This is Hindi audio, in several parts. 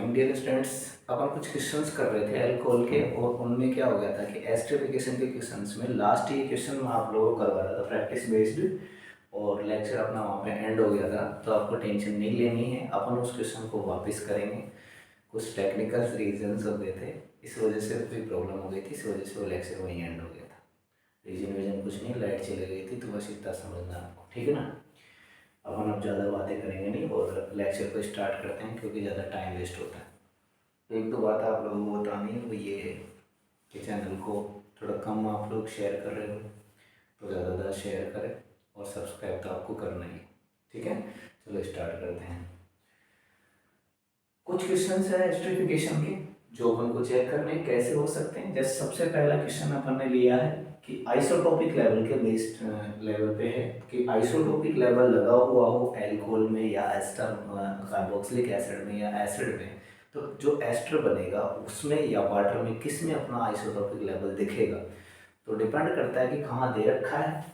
Morning dear students. अपन कुछ क्वेश्चंस कर रहे थे अल्कोहल के, और उनमें क्या हो गया था कि एस्ट्रिफिकेशन के क्वेश्चंस में लास्ट ये क्वेश्चन मैं आप लोगों को करवा रहा था प्रैक्टिस बेस्ड, और लेक्चर अपना वहाँ पे एंड हो गया था। तो आपको टेंशन नहीं लेनी है, अपन उस क्वेश्चन को वापस करेंगे। कुछ टेक्निकल रीजन्स हो गए थे, इस वजह से कोई प्रॉब्लम हो गई थी, इस वजह से वो लेक्चर वहीं एंड हो गया था। रीजन वीजन कुछ नहीं, लाइट चली गई थी, तो बस इतना समझना आपको, ठीक है ना। अपन अब ज़्यादा बातें करेंगे नहीं और लेक्चर को स्टार्ट करते हैं, क्योंकि ज़्यादा टाइम वेस्ट होता है। एक दो बात आप लोगों को बतानी है, वो ये है कि चैनल को थोड़ा कम आप लोग शेयर कर रहे हो, तो ज़्यादा शेयर करें, और सब्सक्राइब तो आपको करना ही है, ठीक है। चलो स्टार्ट करते हैं। कुछ क्वेश्चन है एस्ट्रिफिकेशन के जो अपन को चेक करने कैसे हो सकते हैं। जैसे सबसे पहला क्वेश्चन अपन ने लिया है कि आइसोटोपिक लेवल के बेस्ड लेवल पे है कि आइसोटोपिक लेवल लगा हुआ हो एल्कोहल में या एस्टर कार्बोक्सिलिक एसिड में या एसिड में, तो जो एस्टर बनेगा उसमें या वाटर में किस में अपना आइसोटोपिक लेवल दिखेगा। तो डिपेंड करता है कि कहाँ दे रखा है।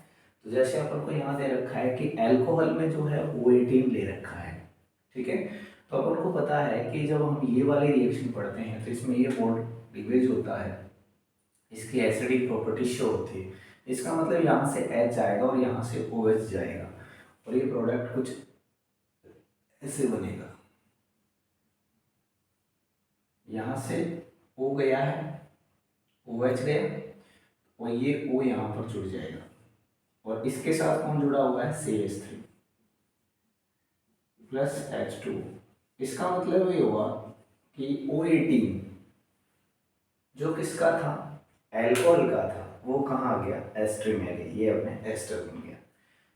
तो जैसे अपन को यहाँ दे रखा है कि एल्कोहल में जो है O18 ले रखा है, ठीक है। तो अपन को पता है कि जब हम ये वाले रिएक्शन पढ़ते हैं तो इसमें ये बॉन्ड डिवेज होता है, इसकी एसिडिक प्रॉपर्टी शो होती है। इसका मतलब यहाँ से H जाएगा और यहाँ से OH जाएगा, और ये प्रोडक्ट कुछ ऐसे बनेगा। यहाँ से O गया है, OH गया, और ये O यहाँ पर जुड़ जाएगा, और इसके साथ कौन जुड़ा हुआ है, CH3 प्लस H2। इसका मतलब ये हुआ कि O18 जो किसका था, एल्कोहल का था, वो कहाँ आ गया, एस्टर में आ गया, ये अपने एस्टर बन गया।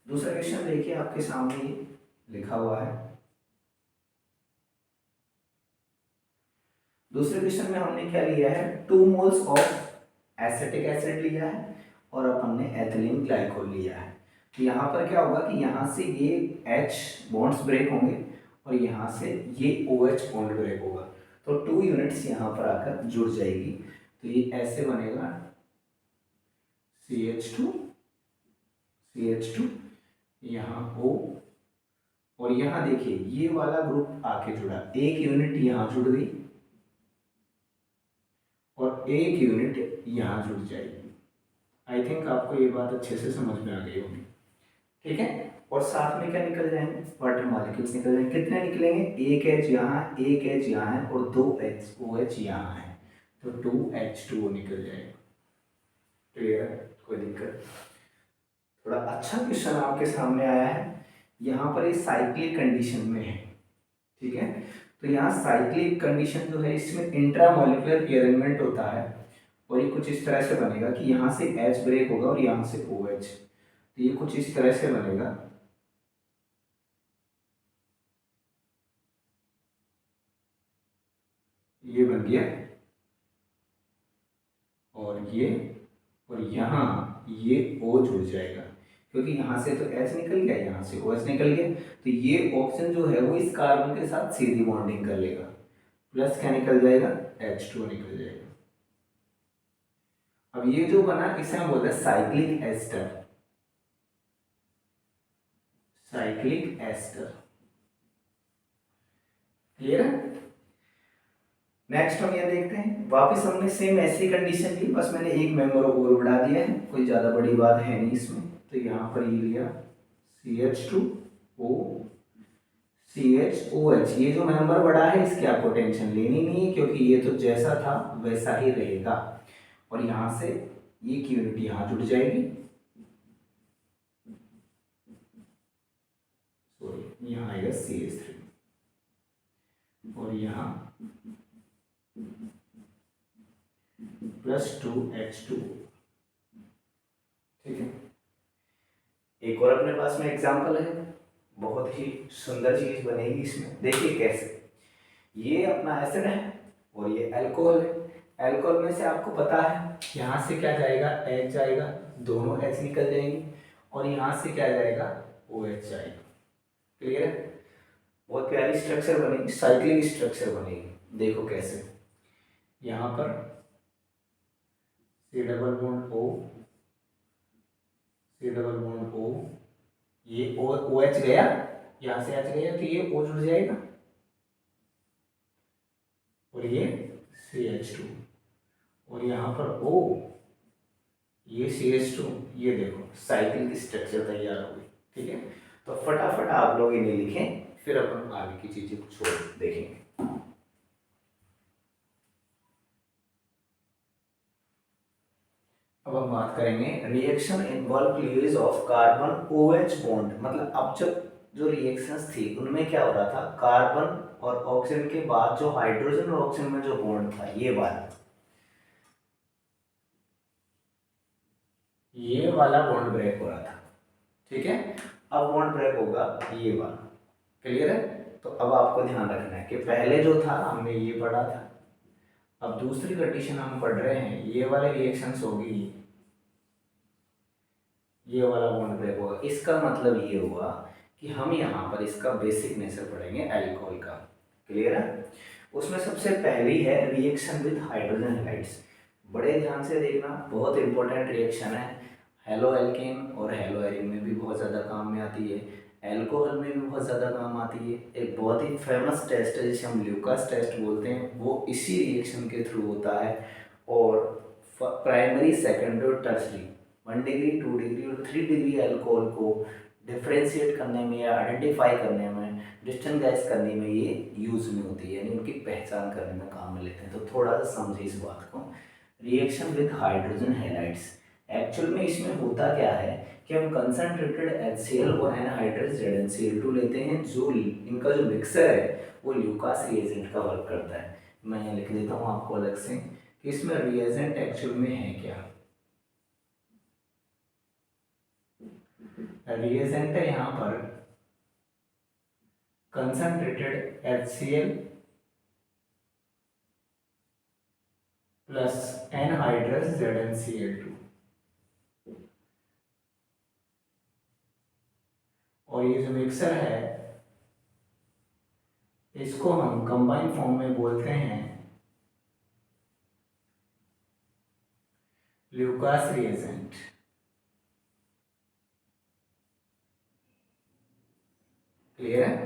दूसरा क्वेश्चन देखिए आपके सामने ये लिखा हुआ है। दूसरे क्वेश्चन में हमने क्या लिया है, 2 मोल्स ऑफ एसिटिक एसिड लिया है और अपन ने एथिलीन ग्लाइकोल लिया है। तो यहाँ पर क्या होगा कि यहाँ से ये H बॉन्ड्स ब्रेक होंगे और यहाँ से ये OH बॉन्ड ब्रेक होगा, तो 2 यूनिट्स यहाँ पर आकर जुड़ जाएगी। तो ये ऐसे बनेगा CH2 यहाँ O, और यहाँ देखिए ये वाला ग्रुप आके जुड़ा, एक यूनिट यहाँ जुड़ गई और एक यूनिट यहाँ जुड़ जाएगी। आई थिंक आपको ये बात अच्छे से समझ में आ गई होगी, ठीक है। और साथ में क्या निकल जाएंगे, वाटर मॉलिक्यूल्स निकल जाएंगे। कितने निकलेंगे, एक H यहाँ, एक H यहाँ है और 2 OH यहाँ है, तो 2H2O निकल जाएगा। क्लियर है, कोई दिक्कत। थोड़ा अच्छा क्वेश्चन आपके सामने आया है। यहाँ पर ये साइक्लिक कंडीशन में है, ठीक है। तो यहाँ साइक्लिक कंडीशन जो है इसमें इंट्रामोलिकुलर रीअरेंजमेंट होता है, और ये कुछ इस तरह से बनेगा कि यहाँ से H ब्रेक होगा और यहाँ से OH, तो ये कुछ इस तरह से बनेगा। ये बन गया, और यहाँ ये O जुड़ जाएगा, क्योंकि यहाँ से तो H निकल गया, यहाँ से OH निकल गया, तो ये ऑप्शन जो है वो इस कार्बन के साथ सीधी बॉन्डिंग कर लेगा, प्लस क्या निकल जाएगा, H2O निकल जाएगा। अब ये जो बना इसे हम बोलते हैं cyclic ester, cyclic ester. Clear है। नेक्स्ट हम ये देखते हैं, वापस हमने सेम ऐसी कंडीशन ली, बस मैंने एक मेंबर और बढ़ा दिया है, कोई ज़्यादा बड़ी बात है नहीं इसमें। तो यहाँ पर ये लिया CH2O CHOH, ये जो मेंबर बढ़ा है इसकी आपको टेंशन लेनी नहीं है, क्योंकि ये तो जैसा था वैसा ही रहेगा। और यहाँ से ये की यूनिट यहाँ जुड़ जाएगी, सॉरी यहाँ आएगा CH3, और यहाँ +2H2, ठीक है। एक और अपने पास में एग्जाम्पल है, बहुत ही सुंदर चीज बनेगी इसमें, देखिए कैसे। ये अपना एसिड है और ये अल्कोहल है। अल्कोहल में से आपको पता है यहाँ से क्या जाएगा, H जाएगा, दोनों H निकल जाएंगे, और यहाँ से क्या जाएगा, OH जाएगा। क्लियर है। बहुत प्यारी स्ट्रक्चर बनेगी, साइक्लिक स्ट्रक्चर बनेगी। देखो कैसे, यहाँ पर C double bond O, C double bond O, ये OH गया, यहाँ से H गया, तो ये O जुड़ जाएगा, और ये CH2 और यहाँ पर O, ये CH2, ये देखो साइकिल की स्ट्रक्चर तैयार हो गई। ठीक है, तो फटाफट आप लोग इन्हें लिखें, फिर अपन आगे की चीजें कुछ और देखेंगे। अब हम बात करेंगे reaction involve cleavage of carbon OH bond. मतलब अब जब जो रिएक्शंस थी उनमें क्या हो रहा था, कार्बन और ऑक्सीजन के बाद जो हाइड्रोजन और ऑक्सीजन में जो बॉन्ड था ये वाला बॉन्ड ब्रेक हो रहा था। ठीक है, अब बॉन्ड ब्रेक होगा ये वाला। क्लियर है? तो अब आपको ध्यान रखना है कि पहले जो था हमने ये पढ़ा था, अब दूसरी कंडीशन हम पढ़ रहे हैं, ये वाले रिएक्शंस होगी, ये वाला बॉन्ड ब्रेक होगा। इसका मतलब ये हुआ कि हम यहाँ पर इसका बेसिक नेचर पढ़ेंगे अल्कोहल का। क्लियर है? उसमें सबसे पहली है रिएक्शन विद हाइड्रोजन हैलाइड्स। बड़े ध्यान से देखना, बहुत इंपॉर्टेंट रिएक्शन है। हेलो एल्केन और हेलो एरिन में भी बहुत ज़्यादा काम में आती है, एल्कोहल में भी बहुत ज़्यादा काम आती है। एक बहुत ही फेमस टेस्ट है जिसे हम ल्यूकास टेस्ट बोलते हैं, वो इसी रिएक्शन के थ्रू होता है। और प्राइमरी, सेकेंडरी और टर्सरी 1 डिग्री, 2 डिग्री और 3 डिग्री अल्कोहल को डिफ्रेंशिएट करने में या आइडेंटिफाई करने में, डिस्टिंग्विश करने में ये यूज़ में होती है, यानी उनकी पहचान करने में काम में लेते हैं। तो थोड़ा सा समझिए इस बात को। Reaction with hydrogen halides, actual में इसमें होता क्या है कि हम कंसनट्रेटेड HCl और एनहाइड्रस ZnCl2 लेते हैं, जो इनका जो मिक्सर है वो ल्यूकास रिएजेंट का वर्क करता है। मैं यहाँ लिख देता हूँ आपको अलग से कि इसमें रिएजेंट एक्चुअल में है क्या। रिएजेंट है यहाँ पर concentrated HCl plus anhydrous ZnCl2, और ये जो मिक्सर है इसको हम कंबाइन फॉर्म में बोलते हैं ल्यूकास रिएजेंट। क्लियर है?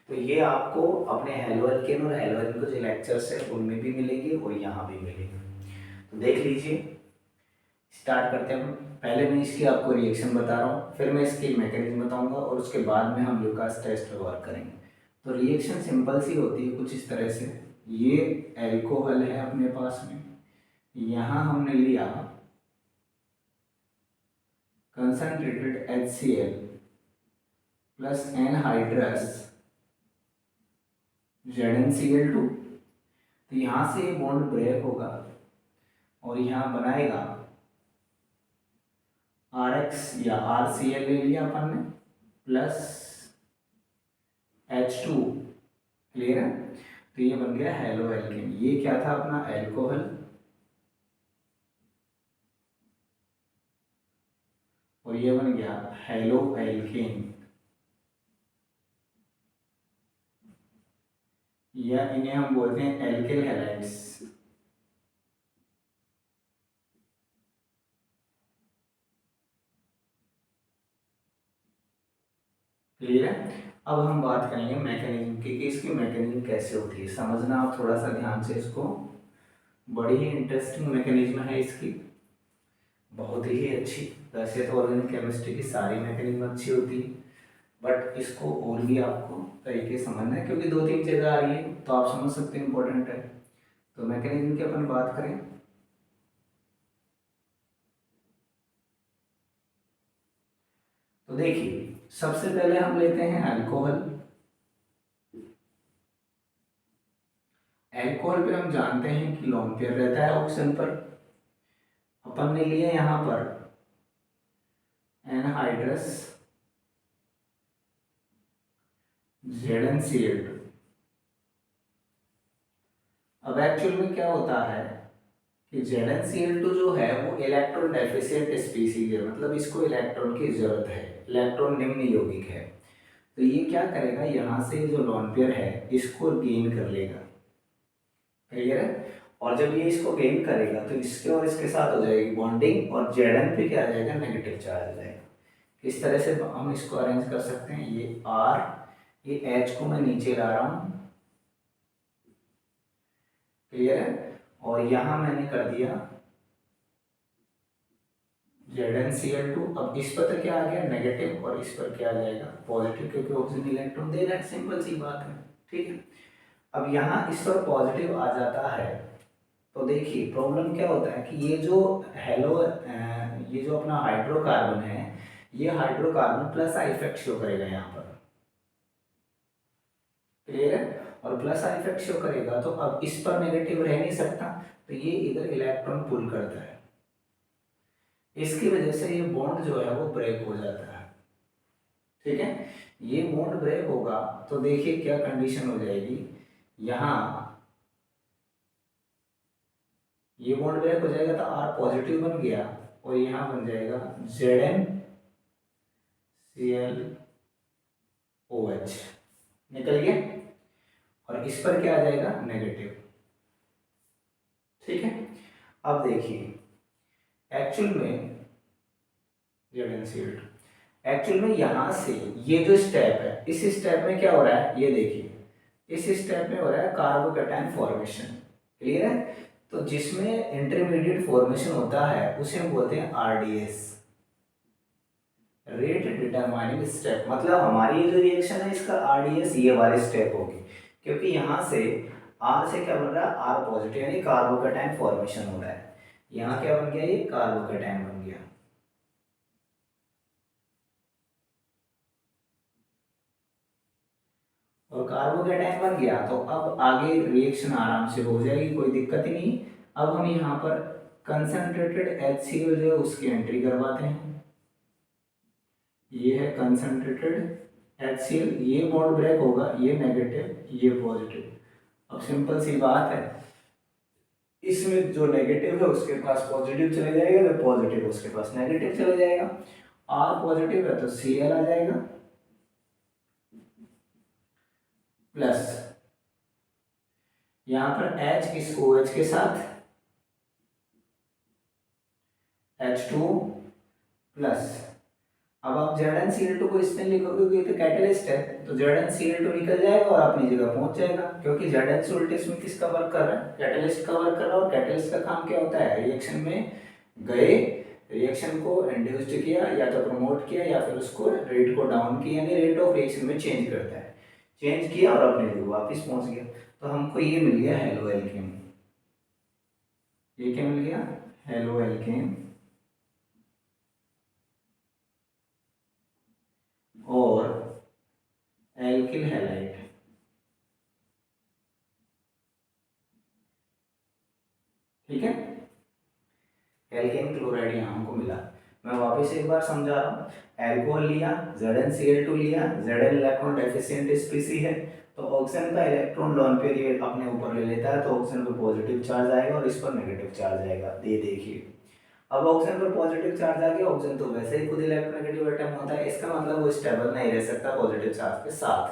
तो ये आपको अपने हेलो एल्केन और हेलो एरिन के जो लेक्चर्स है उनमें भी मिलेंगे और यहाँ भी मिलेंगे। तो देख लीजिए, स्टार्ट करते हैं। पहले मैं इसकी आपको रिएक्शन बता रहा हूँ, फिर मैं इसकी मैकेनिज्म बताऊंगा और उसके बाद में हम ल्यूकास टेस्ट पर वर्क करेंगे। तो रिएक्शन सिंपल सी होती है कुछ इस तरह से। ये एल्कोहल है अपने पास में, यहाँ हमने लिया concentrated HCl plus anhydrous ZnCl2। तो यहाँ से ये बॉन्ड ब्रेक होगा और यहाँ बनाएगा RX या RCl ले लिया अपन ने प्लस H2। क्लियर है? तो ये बन गया हेलो एल्केन। ये क्या था अपना एल्कोहल, और ये बन गया हेलो एल्केन, या इन्हें हम बोलते हैं एल्किल हैलाइड्स। क्लियर है? अब हम बात करेंगे मैकेनिज्म की कि इसकी मैकेनिज्म कैसे होती है। समझना आप थोड़ा सा ध्यान से इसको, बड़ी ही इंटरेस्टिंग मैकेनिज्म है इसकी, बहुत ही अच्छी। वैसे तो ऑर्गेनिक केमिस्ट्री की सारी मैकेनिज्म अच्छी होती है, बट इसको और भी आपको तरीके से समझना है क्योंकि 2-3 जगह आ रही है, तो आप समझ सकते हैं इंपॉर्टेंट है। तो मैकेनिज्म की अपन बात करें, तो देखिए सबसे पहले हम लेते हैं अल्कोहल। एल्कोहल पे हम जानते हैं कि लोन पेयर रहता है ऑक्सीजन पर। अपन ने लिए यहाँ पर एनहाइड्रस ZnCl2। अब एक्चुअल में क्या होता है कि ZnCl2 जो है वो इलेक्ट्रॉन डेफिशिएंट स्पीसीज है, मतलब इसको इलेक्ट्रॉन की जरूरत है, इलेक्ट्रॉन निम्न यौगिक है। तो ये क्या करेगा, यहाँ से जो लोन पेयर है इसको गेन कर लेगा। क्लियर है? और जब ये इसको गेन करेगा तो इसके और इसके साथ हो जाएगी बॉन्डिंग, और Zn पे क्या आ जाएगा, नेगेटिव चार्ज आ जाएगा। इस तरह से हम इसको अरेंज कर सकते हैं। ये R, ये H को मैं नीचे ला रहा हूँ, क्लियर है। और यहाँ मैंने कर दिया ZnCl2। अब इस पर तो क्या आ गया नेगेटिव और इस पर क्या आ जाएगा पॉजिटिव, क्योंकि ऑक्सीजन इलेक्ट्रॉन दे रहा है, सिंपल सी बात है। ठीक है, अब यहाँ इस पर पॉजिटिव आ जाता है तो देखिए प्रॉब्लम क्या होता है कि ये जो ये जो अपना हाइड्रोकार्बन है, ये hydrocarbon plus I effect show करेगा यहाँ पर। क्लियर है, और प्लस आई इफेक्ट शो करेगा तो अब इस पर नेगेटिव रह नहीं सकता, तो ये इधर इलेक्ट्रॉन पुल करता है, इसकी वजह से ये बॉन्ड जो है वो ब्रेक हो जाता है। ठीक है, ये बॉन्ड ब्रेक होगा तो देखिए क्या कंडीशन हो जाएगी, यहाँ ये बॉन्ड ब्रेक हो जाएगा तो R पॉजिटिव बन गया और यहाँ बन जाएगा ZnClOH, निकल गया, और इस पर क्या आ जाएगा नेगेटिव। ठीक है, अब देखिए एक्चुअल में ZnCl2, एक्चुअल में यहाँ से ये जो स्टेप है, इस स्टेप में क्या हो रहा है ये देखिए, इस स्टेप में हो रहा है कार्बोकैटायन फॉर्मेशन। क्लियर है, तो जिसमें इंटरमीडिएट फॉर्मेशन होता है उसे हम बोलते हैं RDS, रेट डिटरमाइनिंग स्टेप। मतलब हमारी जो रिएक्शन है इसका RDS ये वाले स्टेप होगी, क्योंकि यहाँ से R से क्या बन रहा है R पॉजिटिव, यानी कार्बोकैटायन फॉर्मेशन हो रहा है। यहाँ क्या बन गया, ये कार्बोकैटायन बन गया। और कार्बोकैटायन बन गया तो अब आगे रिएक्शन आराम से हो जाएगी, कोई दिक्कत ही नहीं। अब हम यहाँ पर कंसंट्रेटेड HCl जो है उसकी एंट्री करवाते हैं। ये है कंसंट्रेटेड HCl, ये बॉन्ड ब्रेक होगा, ये नेगेटिव ये पॉजिटिव। अब सिंपल सी बात है, इसमें जो नेगेटिव है उसके पास पॉजिटिव चले जाएगा, जो पॉजिटिव है उसके पास नेगेटिव चले जाएगा। R पॉजिटिव है तो Cl आ जाएगा प्लस यहां पर H इस OH के साथ H2 प्लस। अब आप ZnCl2 को इसमें लिखोगे क्योंकि ये तो कैटलिस्ट है, तो ZnCl2 निकल जाएगा और अपनी जगह पहुंच जाएगा, क्योंकि ZnCl2 इसमें किसका वर्क कर रहा है, कैटलिस्ट का वर्क कर रहा है। और कैटलिस्ट का काम क्या होता है, रिएक्शन में गए, रिएक्शन को इंड्यूस्ड किया या तो प्रमोट किया या फिर उसको रेट को डाउन किया, यानी रेट ऑफ रिएक्शन में चेंज करता है। चेंज किया और अपनी जगह वापस पहुंच गया, तो हमको ये मिल गया हेलो एल्केन। ये क्या मिल गया, हेलो एल्केन और एल्किल हैलाइड। ठीक है, एल्केन क्लोराइड यहाँ हमको मिला। मैं वापस एक बार समझा रहा हूँ, एल्कोहल लिया, ZnCl2 लिया, Zn इलेक्ट्रॉन डेफिशिएंट स्पीसी है, तो ऑक्सीजन का इलेक्ट्रॉन लोन पेरियड अपने ऊपर ले लेता है, तो ऑक्सीजन पर पॉजिटिव चार्ज आएगा और इस पर नेगेटिव चार्ज आएगा। ये देखिए, अब ऑक्सीजन पर पॉजिटिव चार्ज आ गया, ऑक्सीजन तो वैसे ही खुद इलेक्ट्रोनेगेटिव एटम होता है, इसका मतलब वो स्टेबल नहीं रह सकता पॉजिटिव चार्ज के साथ।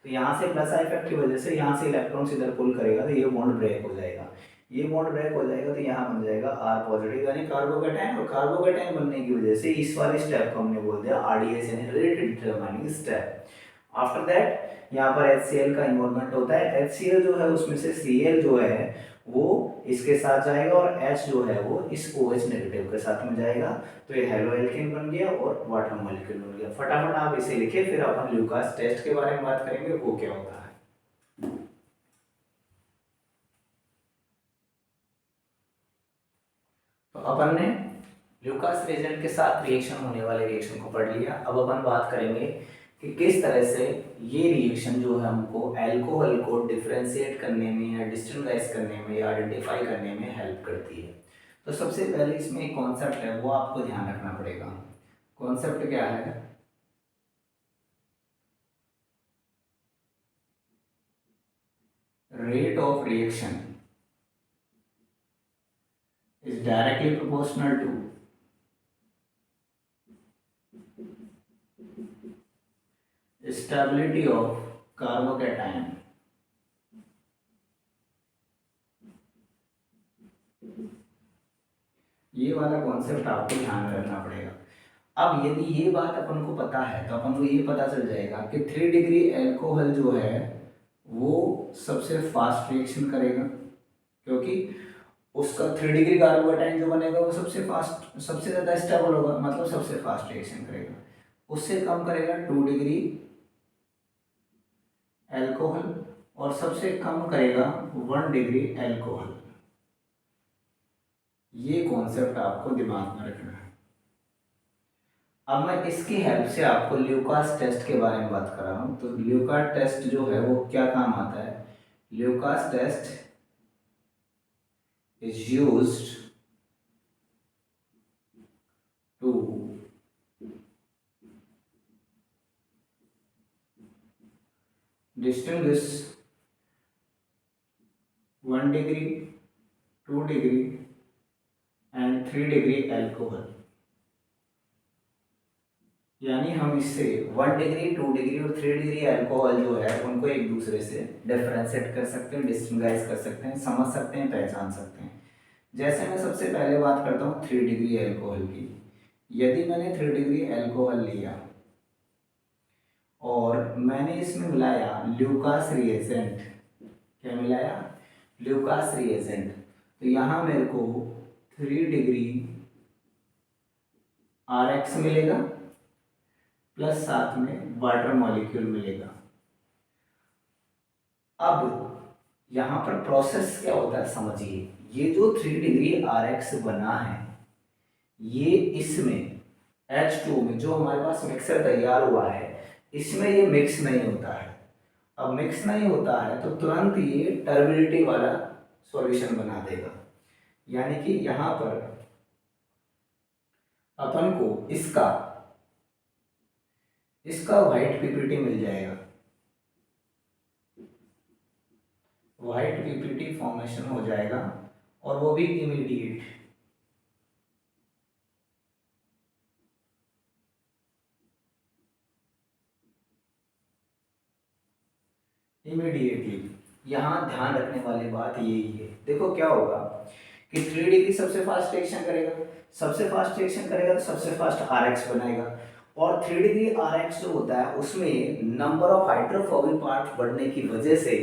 तो यहाँ से प्लस आई इफेक्ट की वजह से यहाँ से इलेक्ट्रॉन इधर पुल करेगा तो ये बॉन्ड ब्रेक हो जाएगा। ये बॉन्ड ब्रेक हो जाएगा तो यहाँ बन जाएगा R पॉजिटिव यानी कार्बोकैटायन, और कार्बोकैटायन बनने की वजह से इस वाले स्टेप को हमने बोल दिया RDS यानी rate determining step. After that यहाँ पर HCl का इन्वॉल्वमेंट होता है। HCl जो है उसमें से Cl जो है वो इसके साथ जाएगा और H जो है वो इस OH नेगेटिव के साथ में जाएगा, तो ये हेलो एल्केन बन गया और वाटर मॉलिक्यूल बन गया। फटाफट आप इसे लिखे, फिर अपन ल्यूकास टेस्ट के बारे में बात करेंगे वो क्या होता है। तो अपन ने ल्यूकास रिएजेंट के साथ रिएक्शन होने वाले रिएक्शन को पढ़ लिया। अब अपन बात करेंगे कि किस तरह से ये रिएक्शन जो है हमको अल्कोहल को डिफरेंशिएट करने में या डिस्टिंग्विश करने में या आइडेंटिफाई करने में हेल्प करती है। तो सबसे पहले इसमें एक कॉन्सेप्ट है वो आपको ध्यान रखना पड़ेगा। कॉन्सेप्ट क्या है, rate of reaction is directly proportional to stability of carbocation। ये वाला कॉन्सेप्ट आपको ध्यान में रखना पड़ेगा। अब यदि ये बात अपन को पता है तो अपन को ये पता चल जाएगा कि 3 डिग्री अल्कोहल जो है वो सबसे फास्ट रिएक्शन करेगा, क्योंकि उसका 3 डिग्री कार्बोटाइन जो बनेगा वो सबसे ज़्यादा स्टेबल होगा, मतलब सबसे फास्ट रिएक्शन करेगा। उससे कम करेगा 2 डिग्री एल्कोहल, और सबसे कम करेगा 1 डिग्री एल्कोहल। ये कॉन्सेप्ट आपको दिमाग में रखना है। अब मैं इसकी हेल्प से आपको ल्यूकास टेस्ट के बारे में बात कर रहा हूँ। तो ल्यूकास टेस्ट जो है वो क्या काम आता है? Lucas test is used to distinguish 1 degree, 2 degree and 3 degree alcohol. यानी हम इससे 1 डिग्री, 2 डिग्री और 3 डिग्री एल्कोहल जो है उनको एक दूसरे से डिफरेंशिएट कर सकते हैं, डिस्टिंग्विश कर सकते हैं, समझ सकते हैं, पहचान सकते हैं। जैसे मैं सबसे पहले बात करता हूँ 3 डिग्री एल्कोहल की। यदि मैंने 3 डिग्री एल्कोहल लिया और मैंने इसमें मिलाया ल्यूकास रिएजेंट, क्या मिलाया? ल्यूकास रिएजेंट, तो यहाँ मेरे को 3 डिग्री RX मिलेगा प्लस साथ में वाटर मॉलिक्यूल मिलेगा। अब यहाँ पर प्रोसेस क्या होता है समझिए। ये जो 3 डिग्री RX बना है, ये इसमें H2 में जो हमारे पास मिक्सर तैयार हुआ है, इसमें ये मिक्स नहीं होता है। अब मिक्स नहीं होता है तो तुरंत ये टर्बिडिटी वाला सॉल्यूशन बना देगा। यानी कि यहाँ पर अपन को इसका व्हाइट पीपीटी मिल जाएगा। व्हाइट पीपीटी फॉर्मेशन हो जाएगा, और वो भी इमीडिएटली यहाँ ध्यान रखने वाली बात यही है। देखो क्या होगा कि 3 डिग्री सबसे फास्ट रिएक्शन करेगा, तो सबसे फास्ट RX बनाएगा। और 3 डिग्री RX जो होता है उसमें नंबर ऑफ हाइड्रोफोबिक पार्ट बढ़ने की वजह से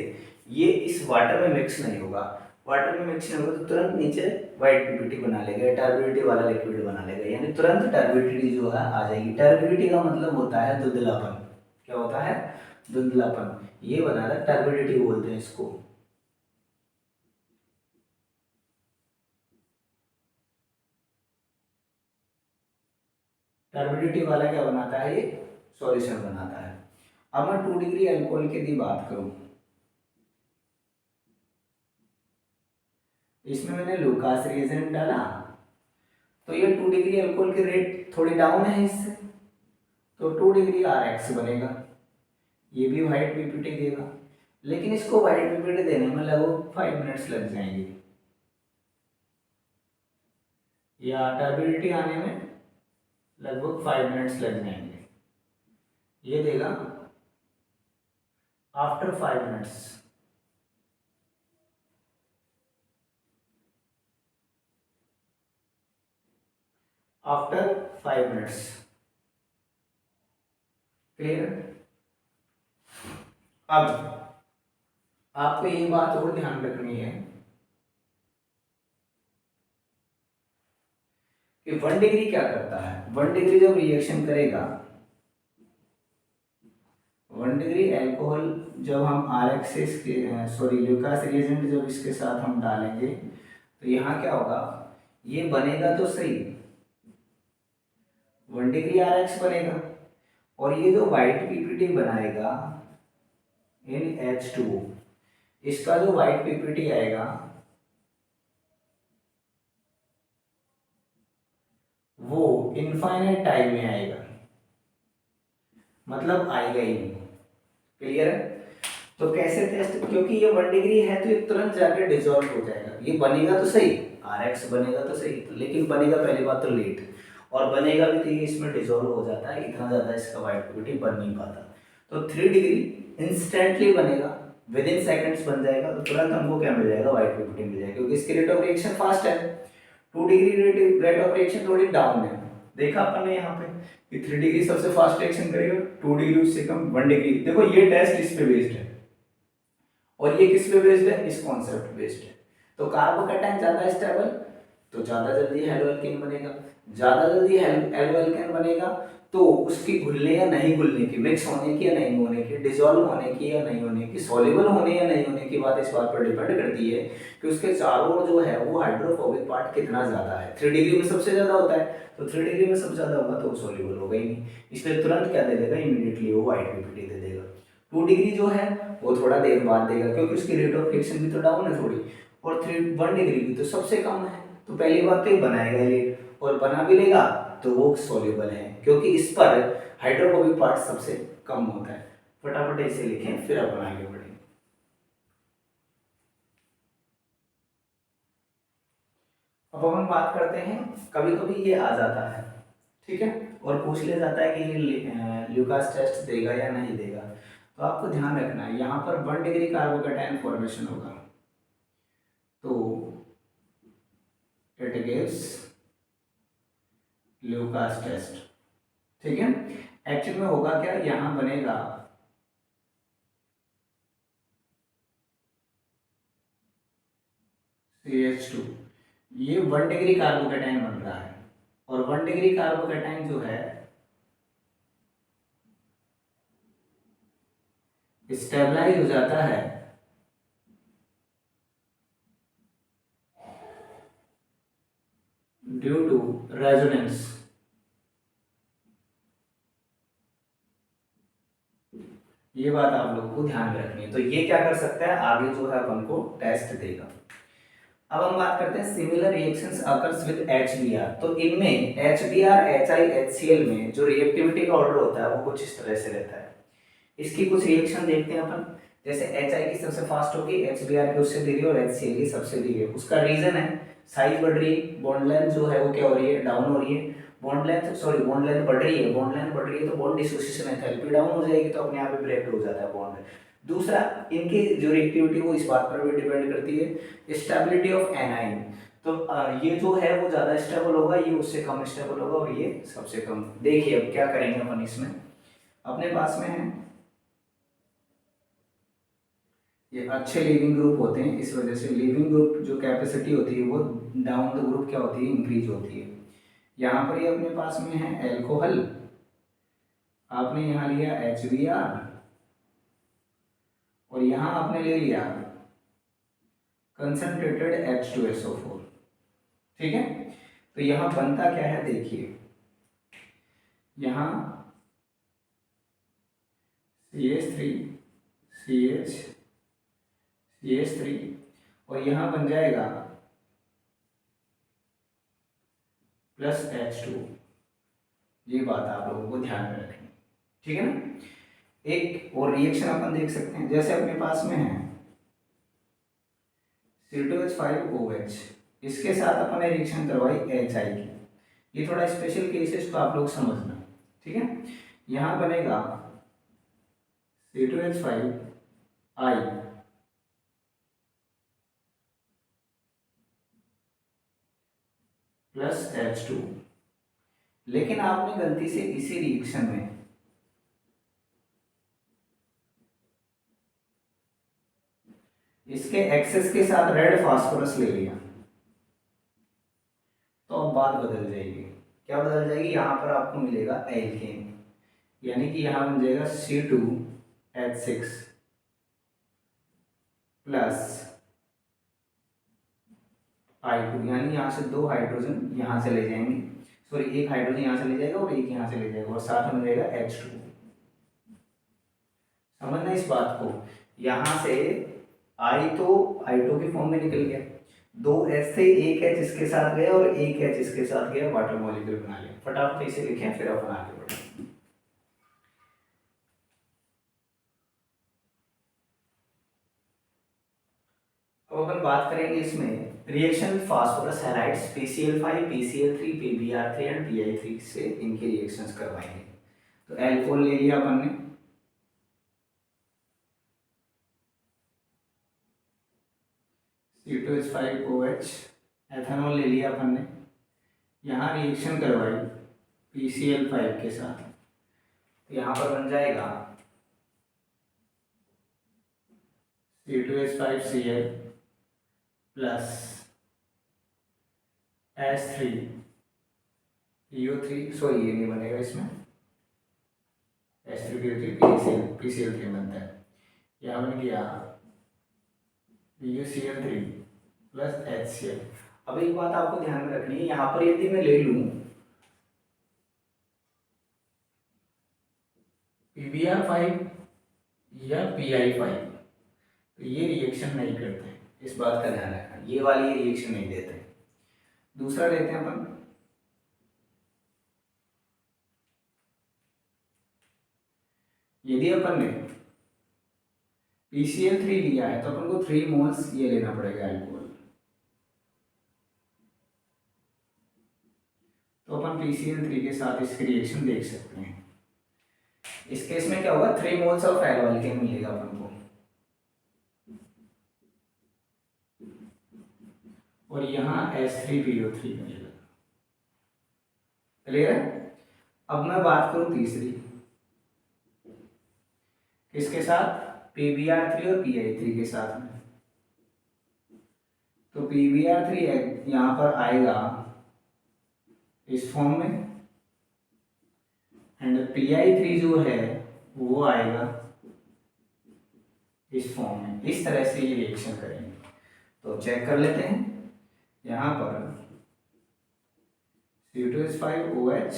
ये इस वाटर में मिक्स नहीं होगा। वाटर में मिक्स नहीं होगा तो तुरंत नीचे व्हाइट पीपीटी बना लेगा, टर्बिडिटी वाला लिक्विड बना लेगा, यानी तुरंत टर्बिडिटी जो है आ जाएगी। टर्बिडिटी का मतलब होता है धुंधलापन। क्या होता है? धुंधलापन। ये बना रहा, टर्बिडिटी बोलते हैं इसको। टर्बिडिटी वाला क्या बनाता है? ये सॉल्यूशन बनाता है। अब मैं 2 डिग्री अल्कोहल की भी बात करूं, इसमें मैंने लूकास रिएजेंट डाला, तो ये 2 डिग्री अल्कोहल की रेट थोड़ी डाउन है इससे, तो 2 डिग्री RX बनेगा। ये भी व्हाइट पीपीटी देगा, लेकिन इसको व्हाइट पीपीटी देने में लगभग 5 मिनट्स लग जाएंगे, या टर्बिडिटी आने में लगभग 5 मिनट्स लग जाएंगे। ये देगा after 5 minutes. After 5 minutes. Clear? अब आपको ये बात और ध्यान रखनी है कि 1 डिग्री क्या करता है। 1 डिग्री जब रिएक्शन करेगा, 1 डिग्री एल्कोहल जब हम RX से इसके सॉरी ल्यूकास रिएजेंट जब इसके साथ हम डालेंगे, तो यहाँ क्या होगा? ये बनेगा तो सही, 1 डिग्री RX बनेगा, और ये जो व्हाइट पीपीटी बनाएगा इन H2O, इसका जो व्हाइट पीपीटी आएगा वो इनफाइनाइट टाइम में आएगा, मतलब आएगा ही नहीं। क्लियर है? तो कैसे टेस्ट? क्योंकि ये 1 डिग्री है तो ये तुरंत जाके डिजोल्व हो जाएगा। ये बनेगा तो सही, RX बनेगा तो सही, लेकिन बनेगा पहली बात तो लेट, और बनेगा भी तो ये इसमें डिजोल्व हो जाता है, इतना ज़्यादा इसका व्हाइट पीपीटी बन नहीं पाता। तो 3 डिग्री इंस्टेंटली बनेगा, विद इन सेकेंड्स बन जाएगा, तो तुरंत हमको क्या मिल जाएगा? व्हाइट पीपीटी मिल जाएगा, क्योंकि इसकी रेट ऑफ रिएक्शन फास्ट है। 2 डिग्री रेट ऑफ रिएक्शन थोड़ी डाउन है। देखा अपन ने यहाँ पे कि 3 डिग्री सबसे फास्ट रिएक्शन करेगा, 2 डिग्री उससे कम, 1 डिग्री। देखो ये टेस्ट इस पे बेस्ड है, और ये किस पे बेस्ड है? इस कॉन्सेप्ट बेस्ड है। तो कार्बोकैटायन ज़्यादा स्टेबल तो ज़्यादा जल्दी हेलो एल्केन बनेगा, ज़्यादा जल्दी हेलो एल्केन बनेगा तो उसकी घुलने या नहीं घुलने की, मिक्स होने की या नहीं होने की, डिजोल्व होने की या नहीं होने की, सॉल्युबल होने या नहीं होने की बात इस बात पर डिपेंड करती है कि उसके चारों ओर जो है वो हाइड्रोफोबिक पार्ट कितना ज़्यादा है। 3 डिग्री में सबसे ज़्यादा होता है, तो 3 डिग्री में सबसे ज़्यादा होगा तो वो सॉल्युबल होगा ही नहीं, इसलिए तुरंत क्या दे देगा, इमीडिएटली वो वाइट पीपीटी दे देगा। 2 डिग्री जो है वो थोड़ा देर बाद देगा क्योंकि उसकी रेट ऑफ रिएक्शन भी तो डाउन है थोड़ी, और 1 डिग्री भी तो सबसे कम है, तो पहली बात तो ये बनाएगा लेट, और बना भी लेगा तो वो सॉल्युबल है क्योंकि इस पर हाइड्रोफोबिक पार्ट सबसे कम होता है। फटाफट इसे लिखें फिर अपन आगे बढ़ेंगे। अब हम बात करते हैं, कभी कभी ये आ जाता है, ठीक है, और पूछ लिया जाता है कि ये ल्यूकास टेस्ट देगा या नहीं देगा, तो आपको ध्यान रखना है यहाँ पर 1 डिग्री कार्बोकैटायन फॉर्मेशन होगा तो इट गिव्स ल्यूकास टेस्ट, ठीक है। एक्चुअल में होगा क्या, यहाँ बनेगा CH2, ये 1 डिग्री कार्बोकैटायन बन रहा है, और 1 डिग्री कार्बोकैटायन जो है स्टेबलाइज हो जाता है ड्यू टू रेजोनेंस। ये बात आप लोगों को ध्यान में रखनी है, तो ये क्या कर सकता है, आगे जो है अपन को टेस्ट देगा। अब हम बात करते हैं similar reactions occurs with HBr, तो इनमें HBr HiHCl में जो रिएक्टिविटी का ऑर्डर होता है वो कुछ इस तरह से रहता है। इसकी कुछ रिएक्शन देखते हैं अपन, जैसे HI की सबसे फास्ट होगी, HBr की उससे धीरे और HCl की सबसे धीरे। उसका रीजन है साइज बढ़ रही है, बॉन्ड लेंथ जो है वो क्या हो रही है, डाउन हो रही है, बॉन्ड लेंथ बढ़ रही है, बॉन्ड लेंथ बढ़ रही है तो बॉन्ड डिसोसिएशन एंथैल्पी डाउन हो जाएगी तो अपने आप ही ब्रेक हो जाता है बॉन्ड। दूसरा, इनकी जो रिएक्टिविटी वो इस बात पर भी डिपेंड करती है स्टेबिलिटी ऑफ एनाइन, तो ये जो है वो ज़्यादा स्टेबल होगा, ये उससे कम स्टेबल होगा, और ये सबसे कम। देखिए अब क्या करेंगे अपन, इसमें अपने पास में है ये अच्छे लिविंग ग्रुप होते हैं, इस वजह से लिविंग ग्रुप जो कैपेसिटी होती है वो डाउन द ग्रुप क्या होती है, इंक्रीज होती है। यहाँ पर ये अपने पास में है एल्कोहल, आपने यहाँ लिया HBr, और यहाँ आपने ले लिया कंसंट्रेटेड H2SO4, ठीक है। तो यहाँ बनता क्या है देखिए, यहाँ CH3 CH CH3, और यहाँ बन जाएगा +H2। ये बात आप लोगों को ध्यान में रखनी, ठीक है ना। एक और रिएक्शन अपन देख सकते हैं, जैसे अपने पास में है C2H5OH, इसके साथ अपन ने रिएक्शन करवाई HI की, ये थोड़ा स्पेशल केसेस तो आप लोग समझना, ठीक है। यहाँ बनेगा C2H5I +H2, लेकिन आपने गलती से इसी रिएक्शन में इसके एक्सेस के साथ रेड फास्फोरस ले लिया, तो अब बात बदल जाएगी। क्या बदल जाएगी, यहाँ पर आपको मिलेगा एल्केन, यानी कि यहाँ बन जाएगा C2H6 प्लस I2, यानी यहाँ से 2 हाइड्रोजन यहाँ से ले जाएंगे, सॉरी एक हाइड्रोजन यहाँ से ले जाएगा और एक यहाँ से ले जाएगा, और साथ में रहेगा H2। समझना इस बात को, यहाँ से I2 की फॉर्म में निकल गया, 2 H थे, एक H इसके साथ गया और एक H इसके साथ गया, वाटर मॉलिक्यूल बना लिया। फटाफट इसे लिखें फिर अपन आगे बढ़ें। अब अपन बात करेंगे इसमें reaction phosphorus halides PCl5 PCl3 PbR3 and Pi3 से इनकी रिएक्शंस करवाएंगे। तो एल्कोहल ले लिया अपन ने, C2H5OH, एथेनॉल ले लिया अपन ने, यहाँ रिएक्शन करवाई PCl5 के साथ, तो यहाँ पर बन जाएगा C2H5Cl प्लस H3PO3, सॉरी ये नहीं बनेगा इसमें, H3PO3 PCl3 बनता है, यहाँ बन गया PuCl3 प्लस HCl। अब एक बात आपको ध्यान में रखनी है, यहाँ पर यदि मैं ले लूँ PbR5 या Pi5 तो ये रिएक्शन नहीं करते, इस बात का ध्यान रखना, ये वाली ये रिएक्शन नहीं देते। दूसरा लेते हैं अपन यदि अपन ने PCl3 लिया है तो अपन को 3 मोल्स ये लेना पड़ेगा अल्कोहल, तो अपन PCl3 के साथ इसकी रिएक्शन देख सकते हैं। इस केस में क्या होगा, 3 मोल्स ऑफ एल्कोहल मिलेगा अपन को, और यहाँ H3PO3 मिलेगा। क्लियर है? अब मैं बात करूं तीसरी, किसके साथ, PbR3 और Pi3 के साथ में। तो PbR3 यहाँ पर आएगा इस फॉर्म में, एंड Pi3 जो है वो आएगा इस फॉर्म में। इस तरह से ये रिएक्शन करेंगे। तो चेक कर लेते हैं, यहाँ पर C2H5OH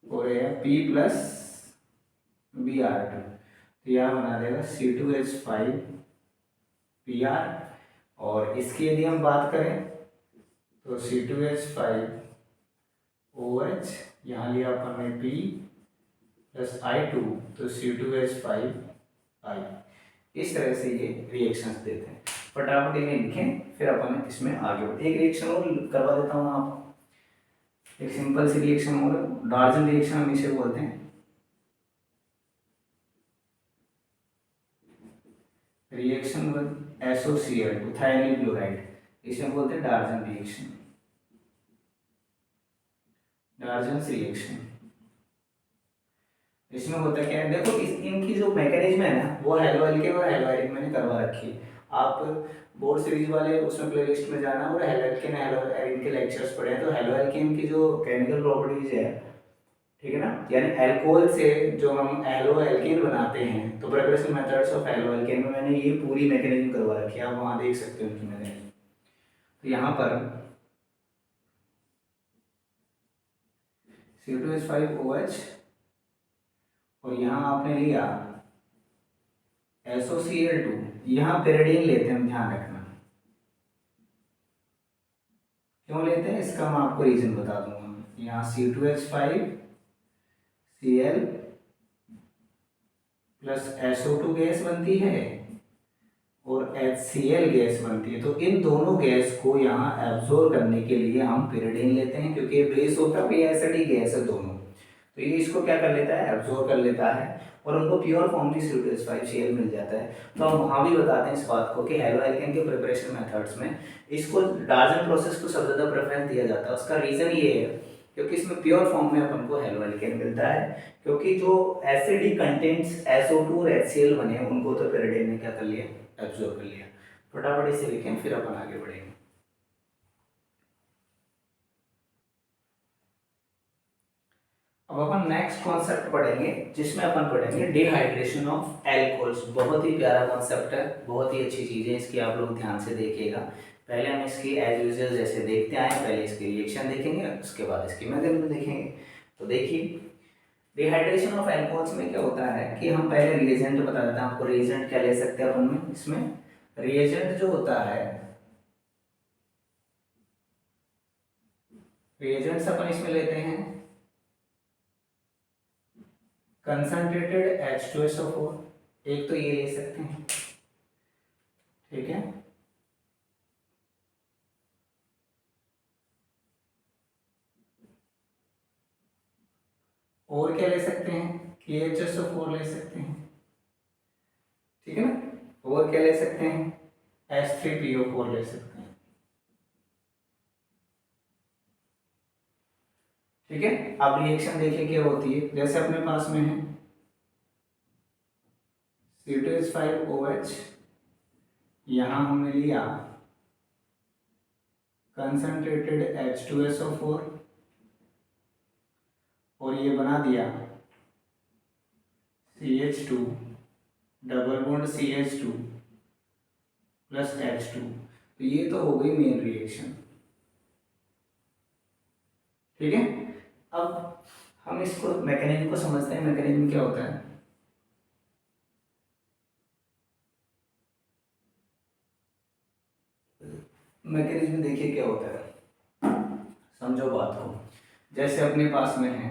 और P प्लस Br2, तो यह बना देगा C2H5Br, और इसकी यदि हम बात करें तो C2H5OH, यहाँ लिया अपन ने P प्लस I2, तो C2H5I। इस तरह से ये रिएक्शंस देते हैं। फटाफट इन्हें लिखें, फिर अपन इसमें आगे बढ़े। एक रिएक्शन और करवा देता हूँ आपको, एक सिंपल सी रिएक्शन और, डार्जन रिएक्शन हम इसे बोलते हैं। Reaction with associate ethyl chloride, इसे बोलते हैं डार्जन रिएक्शन, डार्जन रिएक्शन। इसमें होता क्या है, देखो इनकी जो मैकेनिज्म है ना वो हेलोएल्केन और हेलोएरिक मैंने करवा रखी है। आप बोर्ड सीरीज वाले उसमें प्लेलिस्ट में जाना और हेलोएल्केन हेलोएरिक के लेक्चर्स पढ़े हैं। तो हेलोएल्केन की जो केमिकल प्रॉपर्टीज है, ठीक है ना, यानी अल्कोहल से जो हम हेलोएल्केन बनाते हैं, तो प्रिपरेशन मेथड्स ऑफ हेलोएल्केन में मैंने ये पूरी मैकेनिज्म करवा रखी है, आप वहां देख सकते हो उनकी मैकेनिज्म। तो यहाँ पर C2H5OH और यहाँ आपने लिया SOCl2, यहाँ pyridine लेते हैं, ध्यान रखना क्यों लेते हैं इसका मैं आपको रीजन बता दूंगा। यहाँ C2H5Cl प्लस SO2 गैस बनती है और HCl गैस बनती है, तो इन दोनों गैस को यहाँ एब्जॉर्ब करने के लिए हम pyridine लेते हैं, क्योंकि ये बेस होता है, एसिडिक गैस है दोनों, तो ये इसको क्या कर लेता है, एब्जॉर्ब कर लेता है, और उनको प्योर फॉर्म में C2H5Cl मिल जाता है। तो हम वहाँ भी बताते हैं इस बात को कि हेलोएल्केन के प्रिपरेशन मेथड्स में इसको डार्जन प्रोसेस को सबसे ज़्यादा प्रेफरेंस दिया जाता है। उसका रीज़न ये है क्योंकि इसमें प्योर फॉर्म में अपन को हेलोएल्केन मिलता है, क्योंकि जो एसिडिक कंटेंट्स SO2 और HCl बने उनको तो pyridine ने क्या कर लिया, एब्जॉर्ब कर लिया। फटाफट इसे लिखें, फिर अपन आगे बढ़ेंगे। अब अपन नेक्स्ट कॉन्सेप्ट पढ़ेंगे, जिसमें अपन पढ़ेंगे डिहाइड्रेशन ऑफ एल्कोहल्स। बहुत ही प्यारा कॉन्सेप्ट है, बहुत ही अच्छी चीज़ है, इसकी आप लोग ध्यान से देखिएगा। पहले हम इसकी एज यूजुअल जैसे देखते आए, पहले इसकी रिएक्शन देखेंगे, उसके बाद इसकी मैकेनिज्म देखेंगे। तो देखिए डिहाइड्रेशन ऑफ एल्कोहल्स में क्या होता है कि हम पहले रिएजेंट बता देते हैं आपको। रिएजेंट क्या ले सकते हैं अपन में, इसमें रिएजेंट जो होता है, रिएजेंट्स अपन इसमें लेते हैं कंसंट्रेटेड H2SO4, एक तो ये ले सकते हैं, ठीक है। और क्या ले सकते हैं, KHSO4 ले सकते हैं, ठीक है ना। और क्या ले सकते हैं, H3PO4 ले सकते हैं, ठीक है। अब रिएक्शन देखिए क्या होती है, जैसे अपने पास में है C2H5OH, यहाँ हमने लिया कंसंट्रेटेड H2SO4 और ये बना दिया CH2 double bond CH2 plus H2। तो ये तो हो गई मेन रिएक्शन। ठीक है, अब हम इसको मैकेनिज्म को समझते हैं। मैकेनिज्म क्या होता है? मैकेनिज्म देखिए क्या होता है, समझो बात को। जैसे अपने पास में है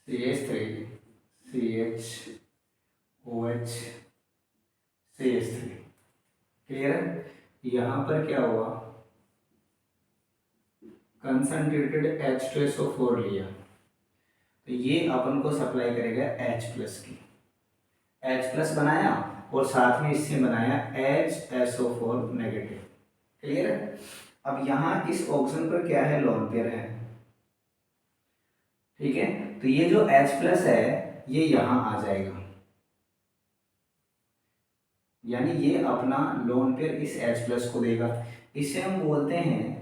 CH3 CHOH CH3, क्लियर है? यहाँ पर क्या हुआ, कंसंट्रेटेड H2SO4 लिया, तो ये अपन को सप्लाई करेगा H प्लस की, H प्लस बनाया और साथ में इससे बनाया HSO4 नेगेटिव, क्लियर है? अब यहाँ इस ऑप्शन पर क्या है, लोन पेयर है, ठीक है? तो ये जो H प्लस है ये यहाँ आ जाएगा, यानी ये अपना लोन पेयर इस H प्लस को देगा। इसे हम बोलते हैं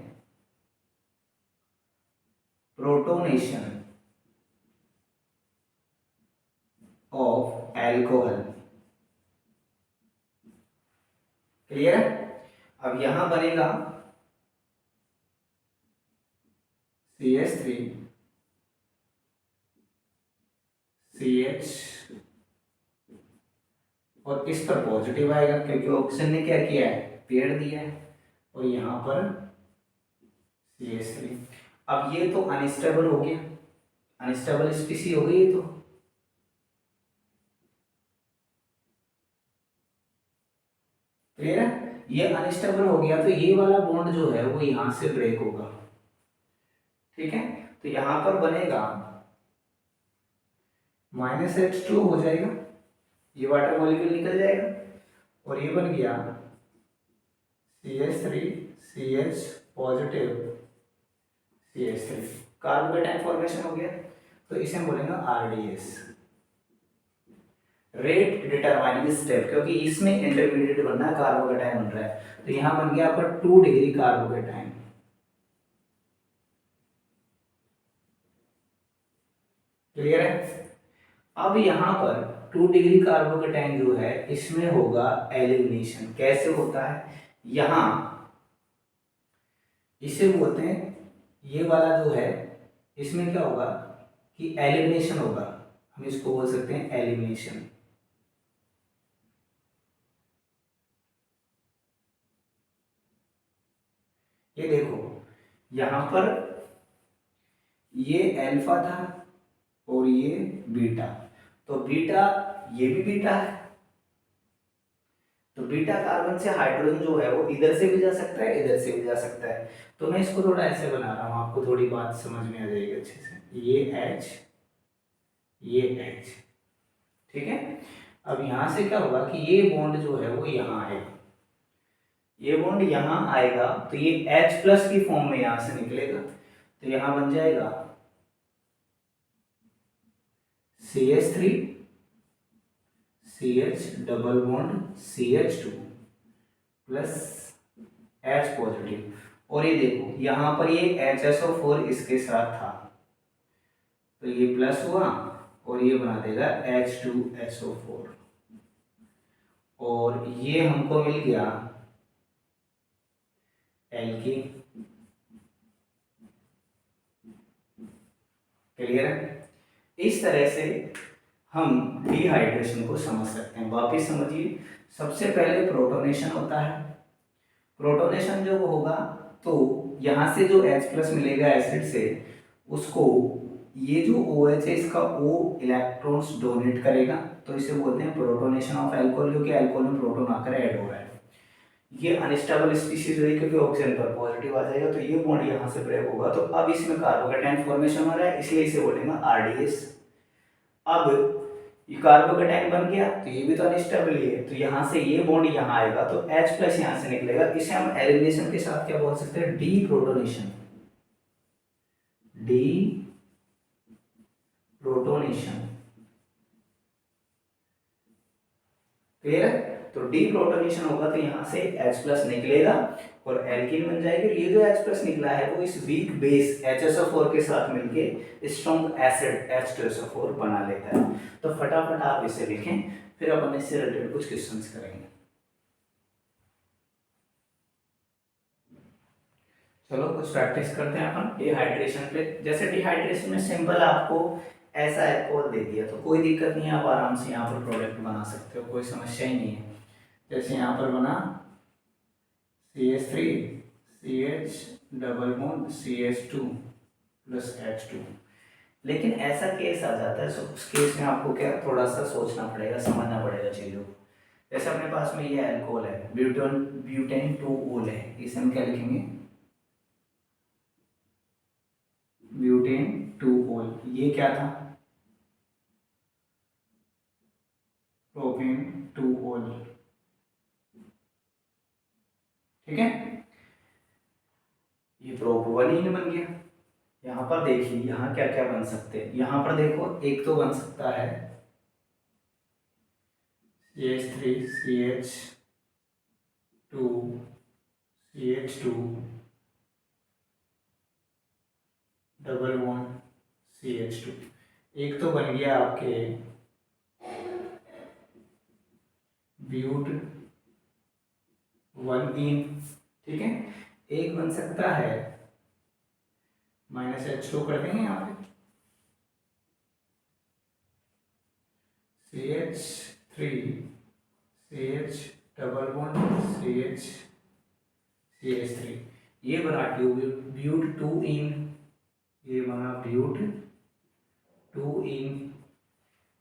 प्रोटोनेशन ऑफ एल्कोहल, क्लियर है? अब यहां बनेगा CH3 CH और इस पर पॉजिटिव आएगा क्योंकि ऑक्सीजन ने क्या किया है, पेड़ दिया है, और यहाँ पर CH3। अब ये तो अनस्टेबल हो गया, अनस्टेबल स्पीसी हो गई ये तो, क्लियर है? ये अनस्टेबल हो गया तो ये वाला बॉन्ड जो है वो यहां से ब्रेक होगा, ठीक है? तो यहां पर बनेगा -H2 हो जाएगा, ये वाटर मॉलिक्यूल निकल जाएगा और ये बन गया CH3 CH positive CH3, carbocation formation हो गया। तो इसे हम बोलेंगे RDS, रेट डिटरमाइनिंग स्टेप, क्योंकि इसमें इंटरमीडिएट बनना है, कार्बोकेटाइन बन रहा है। तो यहां बन गया आपका 2 डिग्री कार्बोकेटाइन, क्लियर है? अब यहां पर 2 डिग्री कार्बोकेटाइन जो है इसमें होगा एलिमिनेशन। कैसे होता है, यहां इसे बोलते हैं, ये वाला जो है इसमें क्या होगा कि एलिमिनेशन होगा, हम इसको बोल सकते हैं एलिमिनेशन। ये देखो यहां पर ये अल्फा था और ये बीटा, तो बीटा, ये भी बीटा है, तो बीटा कार्बन से हाइड्रोजन जो है वो इधर से भी जा सकता है, इधर से भी जा सकता है। तो मैं इसको थोड़ा ऐसे बना रहा हूं, आपको थोड़ी बात समझ में आ जाएगी अच्छे से। ये H, ये H, ठीक है? अब यहां से क्या होगा कि ये बॉन्ड जो है वो यहां आएगा, ये बॉन्ड यहां आएगा तो ये H प्लस की फॉर्म में यहां से निकलेगा, तो यहां बन जाएगा CH3 CH double bond CH2 plus H positive, और ये देखो यहां पर ये HSO4 इसके साथ था तो ये प्लस हुआ और ये बना देगा H2SO4, और ये हमको मिल गया एल्कीन, क्लियर है? इस तरह से हम डिहाइड्रेशन को समझ सकते हैं। वापिस समझिए, सबसे पहले प्रोटोनेशन होता है। प्रोटोनेशन जो होगा तो यहाँ से जो H प्लस मिलेगा एसिड से, उसको ये जो OH है इसका O इलेक्ट्रॉन्स डोनेट करेगा, तो इसे बोलते हैं प्रोटोनेशन ऑफ अल्कोहल, क्योंकि अल्कोहल में प्रोटोन आकर ऐड हो रहा है। ये अनस्टेबल स्पीशीज हुई क्योंकि ऑक्सीजन पर पॉजिटिव आ जाएगा, तो ये बॉन्ड यहाँ से ब्रेक होगा, तो अब इसमें कार्बोकेटाइन फॉर्मेशन हो रहा है, इसलिए इसे बोलेंगे RDS। अब ये कार्बोकेटाइन बन गया तो ये भी तो अनस्टेबल ही है, तो यहाँ से ये बॉन्ड यहाँ आएगा तो H प्लस यहाँ से निकलेगा, इसे हम एलिमिनेशन के साथ क्या बोल सकते हैं, D protonation, D protonation, clear है? तो डी प्रोटोनेशन होगा तो यहाँ से H प्लस निकलेगा और एल्कीन बन जाएगी। ये जो H प्लस निकला है वो इस वीक बेस HSO4 के साथ मिलके स्ट्रॉन्ग एसिड H2SO4 बना लेता है। तो फटाफट आप इसे लिखें, फिर अपन इससे रिलेटेड कुछ क्वेश्चंस करेंगे। चलो कुछ प्रैक्टिस करते हैं अपन डिहाइड्रेशन पे। जैसे डिहाइड्रेशन में सिंपल आपको ऐसा अल्कोहल दे दिया तो कोई दिक्कत नहीं है, आप आराम से यहाँ पर प्रोडक्ट बना सकते हो, कोई समस्या ही नहीं है। जैसे यहाँ पर बना CH3 CH double bond CH2 plus H2। लेकिन ऐसा केस आ जाता है, उस केस में आपको क्या थोड़ा सा सोचना पड़ेगा, समझना पड़ेगा चीज़ों को। जैसे अपने पास में ये अल्कोहल है, ब्यूटेन 2 ओल है, इसे हम क्या लिखेंगे, ब्यूटेन 2 ओल। ये क्या था, प्रोपेन 2 ओल। ठीक है, ये प्रोपोलिन बन गया। यहाँ पर देखिए यहाँ क्या क्या बन सकते हैं, यहाँ पर देखो एक तो बन सकता है CH3 CH2 CH2 double bond CH2। एक तो बन गया आपके ब्यूट 1 इन। ठीक है, एक बन सकता है -H2 कर देंगे यहाँ पे CH3 CH double bond CH3। ये बना ब्यूट 2 इन, ये बना ब्यूट 2 इन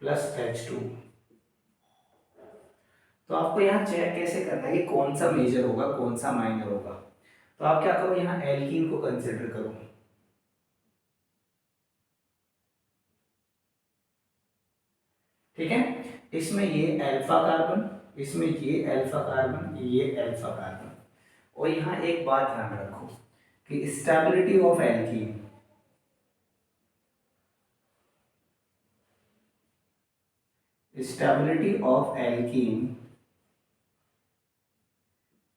प्लस H2। तो आपको यहाँ चेक कैसे करना है कि कौन सा मेजर होगा कौन सा माइनर होगा। तो आप क्या करो, यहाँ एल्कीन को कंसिडर करो। ठीक है, इसमें ये अल्फा कार्बन, इसमें ये अल्फा कार्बन, ये अल्फा कार्बन। और यहाँ एक बात ध्यान रखो कि stability of alkene, stability of alkene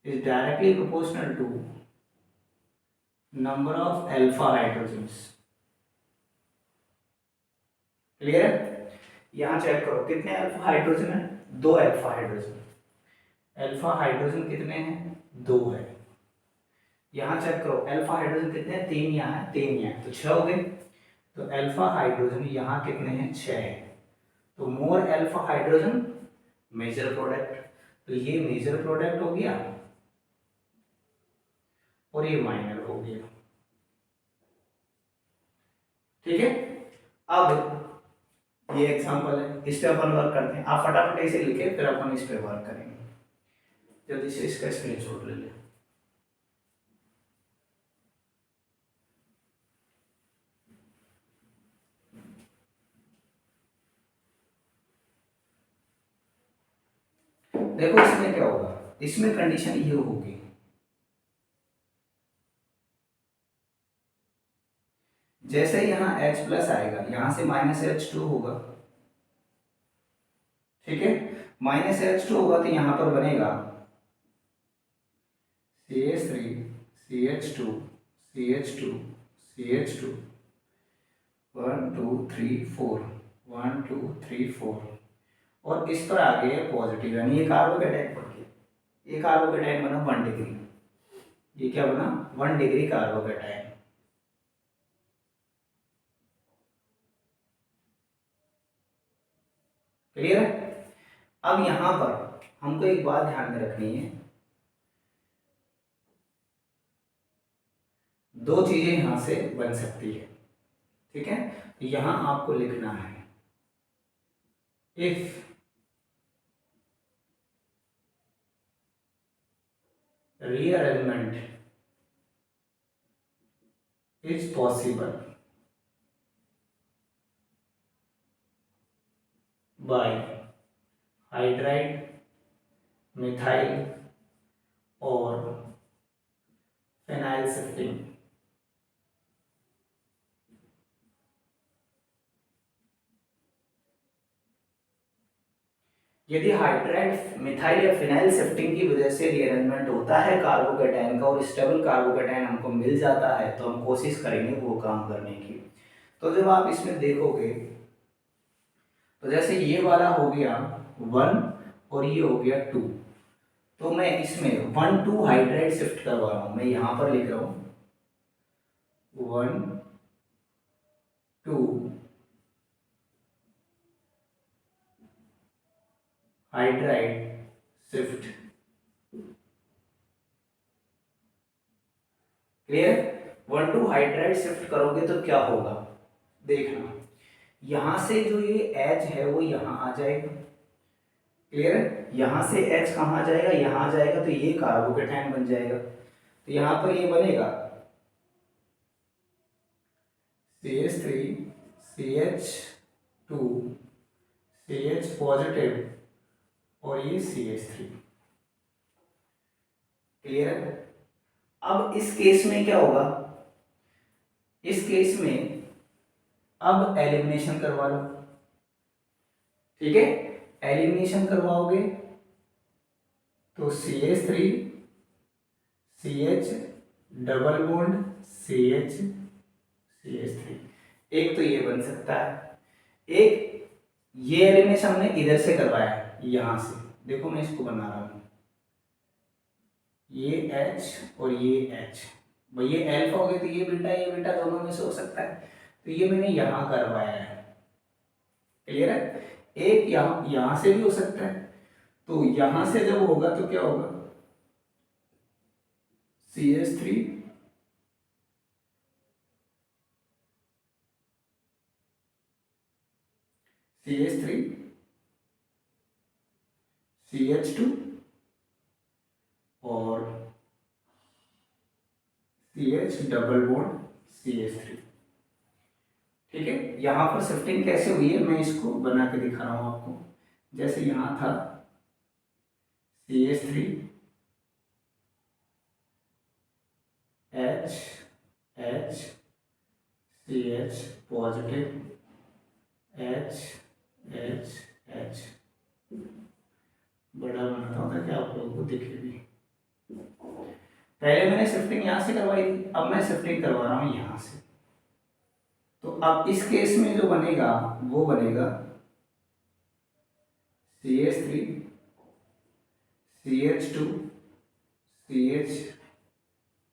is directly proportional to number of alpha hydrogens। Clear है, यहां चेक करो कितने अल्फा हाइड्रोजन है, 2 अल्फा हाइड्रोजन। अल्फा हाइड्रोजन कितने हैं, 2 है। यहां चेक करो अल्फा हाइड्रोजन कितने हैं, 3 यहाँ है 3 यहाँ, तो 6 हो गए। तो अल्फा हाइड्रोजन यहाँ कितने हैं, 6 है। तो more alpha hydrogen major product, तो ये मेजर प्रोडक्ट हो गया और ये माइनर हो गया। ठीक है, अब ये एग्जांपल है, इस पे अपन वर्क करते हैं। आप फटाफट ऐसे लिखे फिर अपन इस पे वर्क करेंगे। जल्दी से इसका स्क्रीनशॉट ले लें। देखो इसमें क्या होगा, इसमें कंडीशन ये होगी, जैसे यहाँ H प्लस आएगा यहां से -H2 होगा। ठीक है, -H2 होगा तो यहां पर बनेगा CH3 CH2 CH2 CH2 1 2 3 4 1 2 3 4 और इस पर आगे पॉजिटिव, यानी ये कार्बोकेटाइन बन गया। ये कार्बोकेटाइन बना 1 डिग्री, ये क्या बना 1 डिग्री कार्बोकेटाइन। क्लियर है, अब यहां पर हमको एक बात ध्यान में रखनी है, दो चीजें यहां से बन सकती है। ठीक है, तो यहां आपको लिखना है if rearrangement is possible by hydride, methyl or phenyl shifting। यदि हाइड्राइड मिथाइल या फिनाइल शिफ्टिंग की वजह से रीअरेंजमेंट होता है कार्बोकेटाइन का और स्टेबल कार्बोकेटाइन हमको मिल जाता है तो हम कोशिश करेंगे वो काम करने की। तो जब आप इसमें देखोगे तो जैसे ये वाला हो गया 1 और ये हो गया 2, तो मैं इसमें 1 2 हाइड्राइड शिफ्ट करवा रहा हूं। मैं यहां पर लिख रहा हूं 1 2 hydride shift. Clear? 1 2 hydride shift करोगे तो क्या होगा देखना, यहां से जो ये H है वो यहां आ जाएगा। क्लियर है? यहां से H कहाँ आ जाएगा, यहां आ जाएगा, तो ये कार्बोकेटाइन बन जाएगा। तो यहां पर ये बनेगा CH3 CH2 CH पॉजिटिव और ये CH3। क्लियर है? अब इस केस में क्या होगा, इस केस में अब एलिमिनेशन करवा लो। ठीक है, एलिमिनेशन करवाओगे तो CH3 CH double bond CH CH3, एक तो ये बन सकता है। एक ये एलिमिनेशन हमने इधर से करवाया है, यहां से देखो मैं इसको बना रहा हूं, ये H और ये H, भाई ये अल्फा हो गया तो ये बीटा दोनों में से हो सकता है, तो ये मैंने यहां करवाया है। क्लियर है? एक यहां से भी हो सकता है, तो यहां से जब होगा तो क्या होगा, CH3 CH3 CH2 और CH डबल बॉन्ड CH3। ठीक है, यहां पर शिफ्टिंग कैसे हुई है मैं इसको बना के दिखा रहा हूं आपको। जैसे यहां था CH3 H H CH positive H H H, बड़ा बनाता हूं ताकि आप लोगों को दिखे भी। पहले मैंने शिफ्टिंग यहां से करवाई थी, अब मैं शिफ्टिंग करवा रहा हूं यहां से। तो अब इस केस में जो बनेगा वो बनेगा CH3 CH2 CH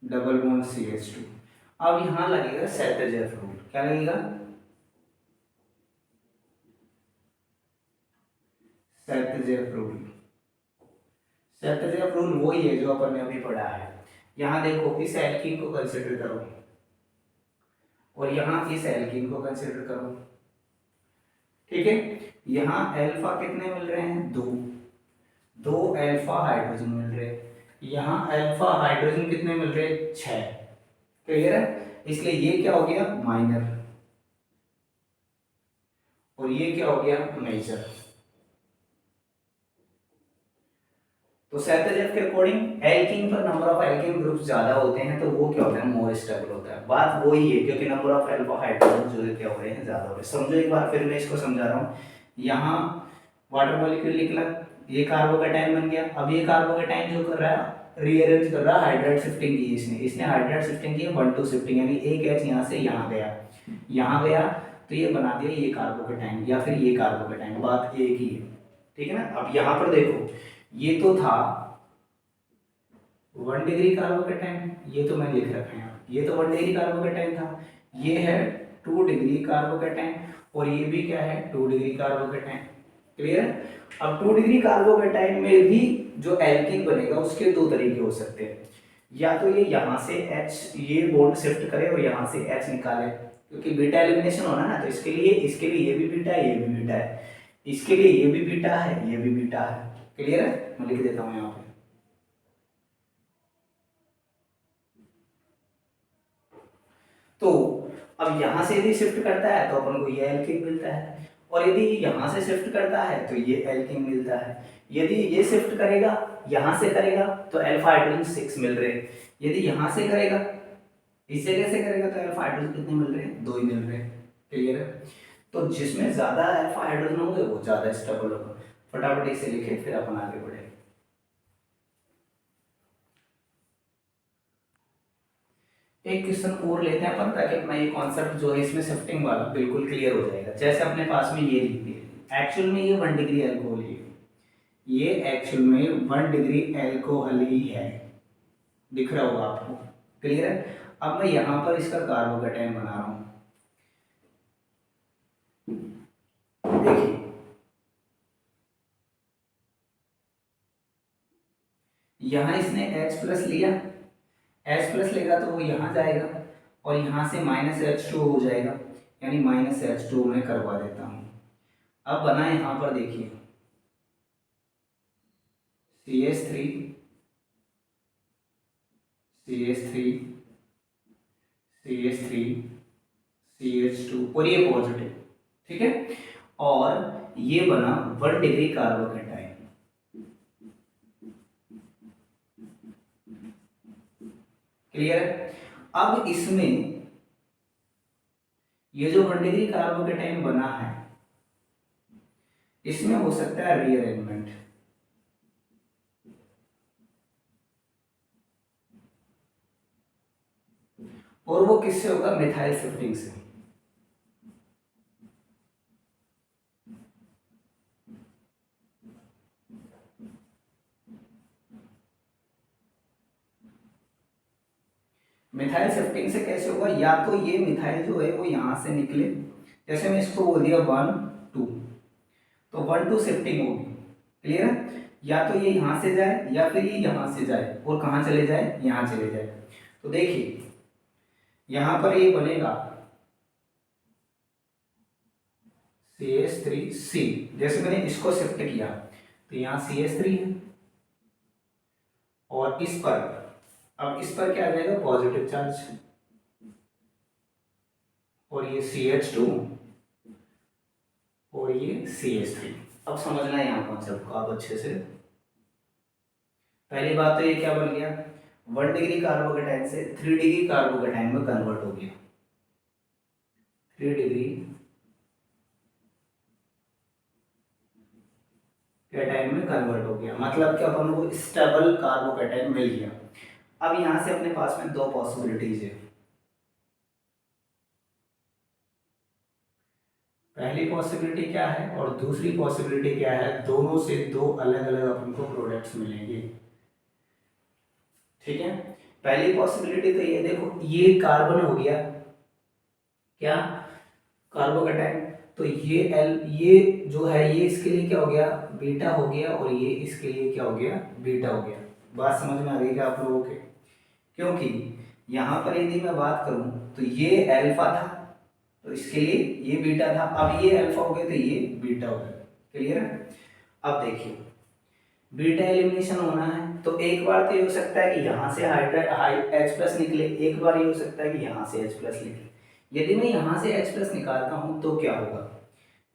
double bond CH2। अब यहां लगेगा सेटजेफ रूल। क्या लगेगा? सेटजेफ रूल। सेटजेफ रूल वही है जो अपन ने अभी पढ़ा है। यहां देखो इस एल्कीन को कंसीडर करो और यहां इस एल्कीन को कंसीडर करो। ठीक है, यहां अल्फा कितने मिल रहे हैं, दो, दो अल्फा हाइड्रोजन मिल रहे हैं, यहां अल्फा हाइड्रोजन कितने मिल रहे हैं, 6। क्लियर है? इसलिए ये क्या हो गया, माइनर, और ये क्या हो गया, मेजर। तो सेटजेफ के अकॉर्डिंग एल्कीन पर नंबर ऑफ एल्कीन ग्रुप्स ज्यादा होते हैं तो वो क्या होता है, मोर स्टेबल होता है। बात वही है, क्योंकि नंबर ऑफ अल्फा हाइड्रोजन जो है क्या हो रहे हैं, ज्यादा हो रहे हैं। समझो एक बार फिर मैं इसको समझा रहा हूँ। यहाँ वाटर मॉलिक्यूल निकला, ये कार्बोकेटाइन बन गया। अब ये कार्बोकेटाइन जो कर रहा है, रीअरेंज कर रहा है, हाइड्राइड शिफ्टिंग की इसने हाइड्राइड शिफ्टिंग की 1 2 शिफ्टिंग, यानी एक H यहाँ से यहाँ गया, यहाँ गया, तो ये बना दिया ये कार्बोकेटाइन या फिर ये कार्बोकेटाइन, बात एक ही है। ठीक है ना? अब यहाँ पर देखो, ये तो था 1 डिग्री कार्बोकेटाइन, ये तो मैं लिख रखा है, ये तो 1 डिग्री कार्बोकेटाइन था। ये है 2 डिग्री कार्बोकेटाइन और ये भी क्या है, 2 डिग्री कार्बोकेटाइन। क्लियर है? अब 2 डिग्री कार्बोकेटाइन में भी जो एल्कीन बनेगा उसके दो तरीके हो सकते हैं, या तो ये यहाँ से H ये बॉन्ड शिफ्ट करे और यहाँ से H निकाले, क्योंकि बीटा एलिमिनेशन होना ना, तो इसके लिए ये भी बीटा है, ये भी बीटा है, इसके लिए ये भी बीटा है, ये भी बीटा है। क्लियर है? मैं लिख देता हूँ यहाँ पे। तो अब यहां से यदि शिफ्ट करता है तो अपन को ये एल्कीन मिलता है, और यदि यहां से शिफ्ट करता है तो ये एल्कीन मिलता है। यदि ये शिफ्ट करेगा, यहां से करेगा, तो अल्फा हाइड्रोजन 6 मिल रहे हैं। यदि यहां से करेगा, इस जगह से करेगा, तो अल्फा हाइड्रोजन कितने मिल रहे हैं, 2 ही मिल रहे हैं। क्लियर है? तो जिसमें ज्यादा अल्फा हाइड्रोजन होंगे वो ज्यादा स्टेबल होगा। फटाफट इसे लिखे फिर अपन आगे बढ़े। एक क्वेश्चन और लेते हैं अपन, ताकि अपना ये कॉन्सेप्ट जो है इसमें शिफ्टिंग वाला बिल्कुल क्लियर हो जाएगा। जैसे अपने पास में ये लिख दिया, एक्चुअल में ये 1 डिग्री अल्कोहल है, ये एक्चुअल में 1 डिग्री अल्कोहल ही है, दिख रहा होगा आपको, क्लियर है। अब मैं यहाँ पर इसका कार्बोकेटाइन बना रहा हूँ, देखिए यहाँ इसने H प्लस लिया, H प्लस लेगा तो वो यहाँ जाएगा और यहाँ से -H2 हो जाएगा, यानी -H2 में करवा देता हूँ। अब बना यहाँ पर देखिए CH3 CH3 CH3 CH2 और ये पॉजिटिव, ठीक है। और ये बना 1 डिग्री कार्बोकेटाइन, क्लियर है। अब इसमें ये जो 1 डिग्री कार्बोकेटाइन बना है, इसमें हो सकता है रीअरेंजमेंट, और वो किससे होगा, मिथाइल शिफ्टिंग से। मिथाइल शिफ्टिंग से कैसे होगा, या तो ये मिथाइल जो है वो यहां से निकले, जैसे मैं इसको बोल दिया 1 2, तो 1 2 शिफ्टिंग होगी, क्लियर है। या तो ये यहां से जाए या फिर ये यहां से जाए, और कहां चले जाए, यहां चले जाए। तो देखिए यहां पर ये बनेगा CH3C, जैसे मैंने इसको शिफ्ट किया तो यहाँ CH3 है, और इस पर, अब इस पर क्या आ जाएगा, पॉजिटिव चार्ज, और ये CH2 और ये CH3। अब समझना है यहाँ कॉन्सेप्ट को आप अच्छे से। पहली बात तो ये क्या बन गया, 1 डिग्री कार्बोकेटाइन से 3 डिग्री कार्बोकेटाइन में कन्वर्ट हो गया, 3 डिग्री कैटाइन में कन्वर्ट हो गया, मतलब कि अपन को स्टेबल कार्बोकेटाइन मिल गया। अब यहां से अपने पास में 2 पॉसिबिलिटीज है। पहली पॉसिबिलिटी क्या है और दूसरी पॉसिबिलिटी क्या है, दोनों से 2 अलग अलग अपन को प्रोडक्ट्स मिलेंगे, ठीक है। पहली पॉसिबिलिटी तो ये देखो, ये कार्बन हो गया क्या, कार्बोकेटाइन, तो ये जो है ये इसके लिए क्या हो गया, बीटा हो गया, और ये इसके लिए क्या हो गया, बीटा हो गया। बात समझ में आ गई क्या आप लोगों के, क्योंकि यहाँ पर यदि मैं बात करूं तो ये अल्फा था, तो इसके लिए ये बीटा था, अब ये अल्फा हो गया तो ये बीटा हो गया, क्लियर है। अब देखिए बीटा एलिमिनेशन होना है, तो एक बार तो ये हो सकता है कि यहाँ से H प्लस निकले, एक बार ये हो सकता है कि यहाँ से H प्लस निकले। यदि मैं यहाँ से H प्लस निकालता हूँ तो क्या होगा,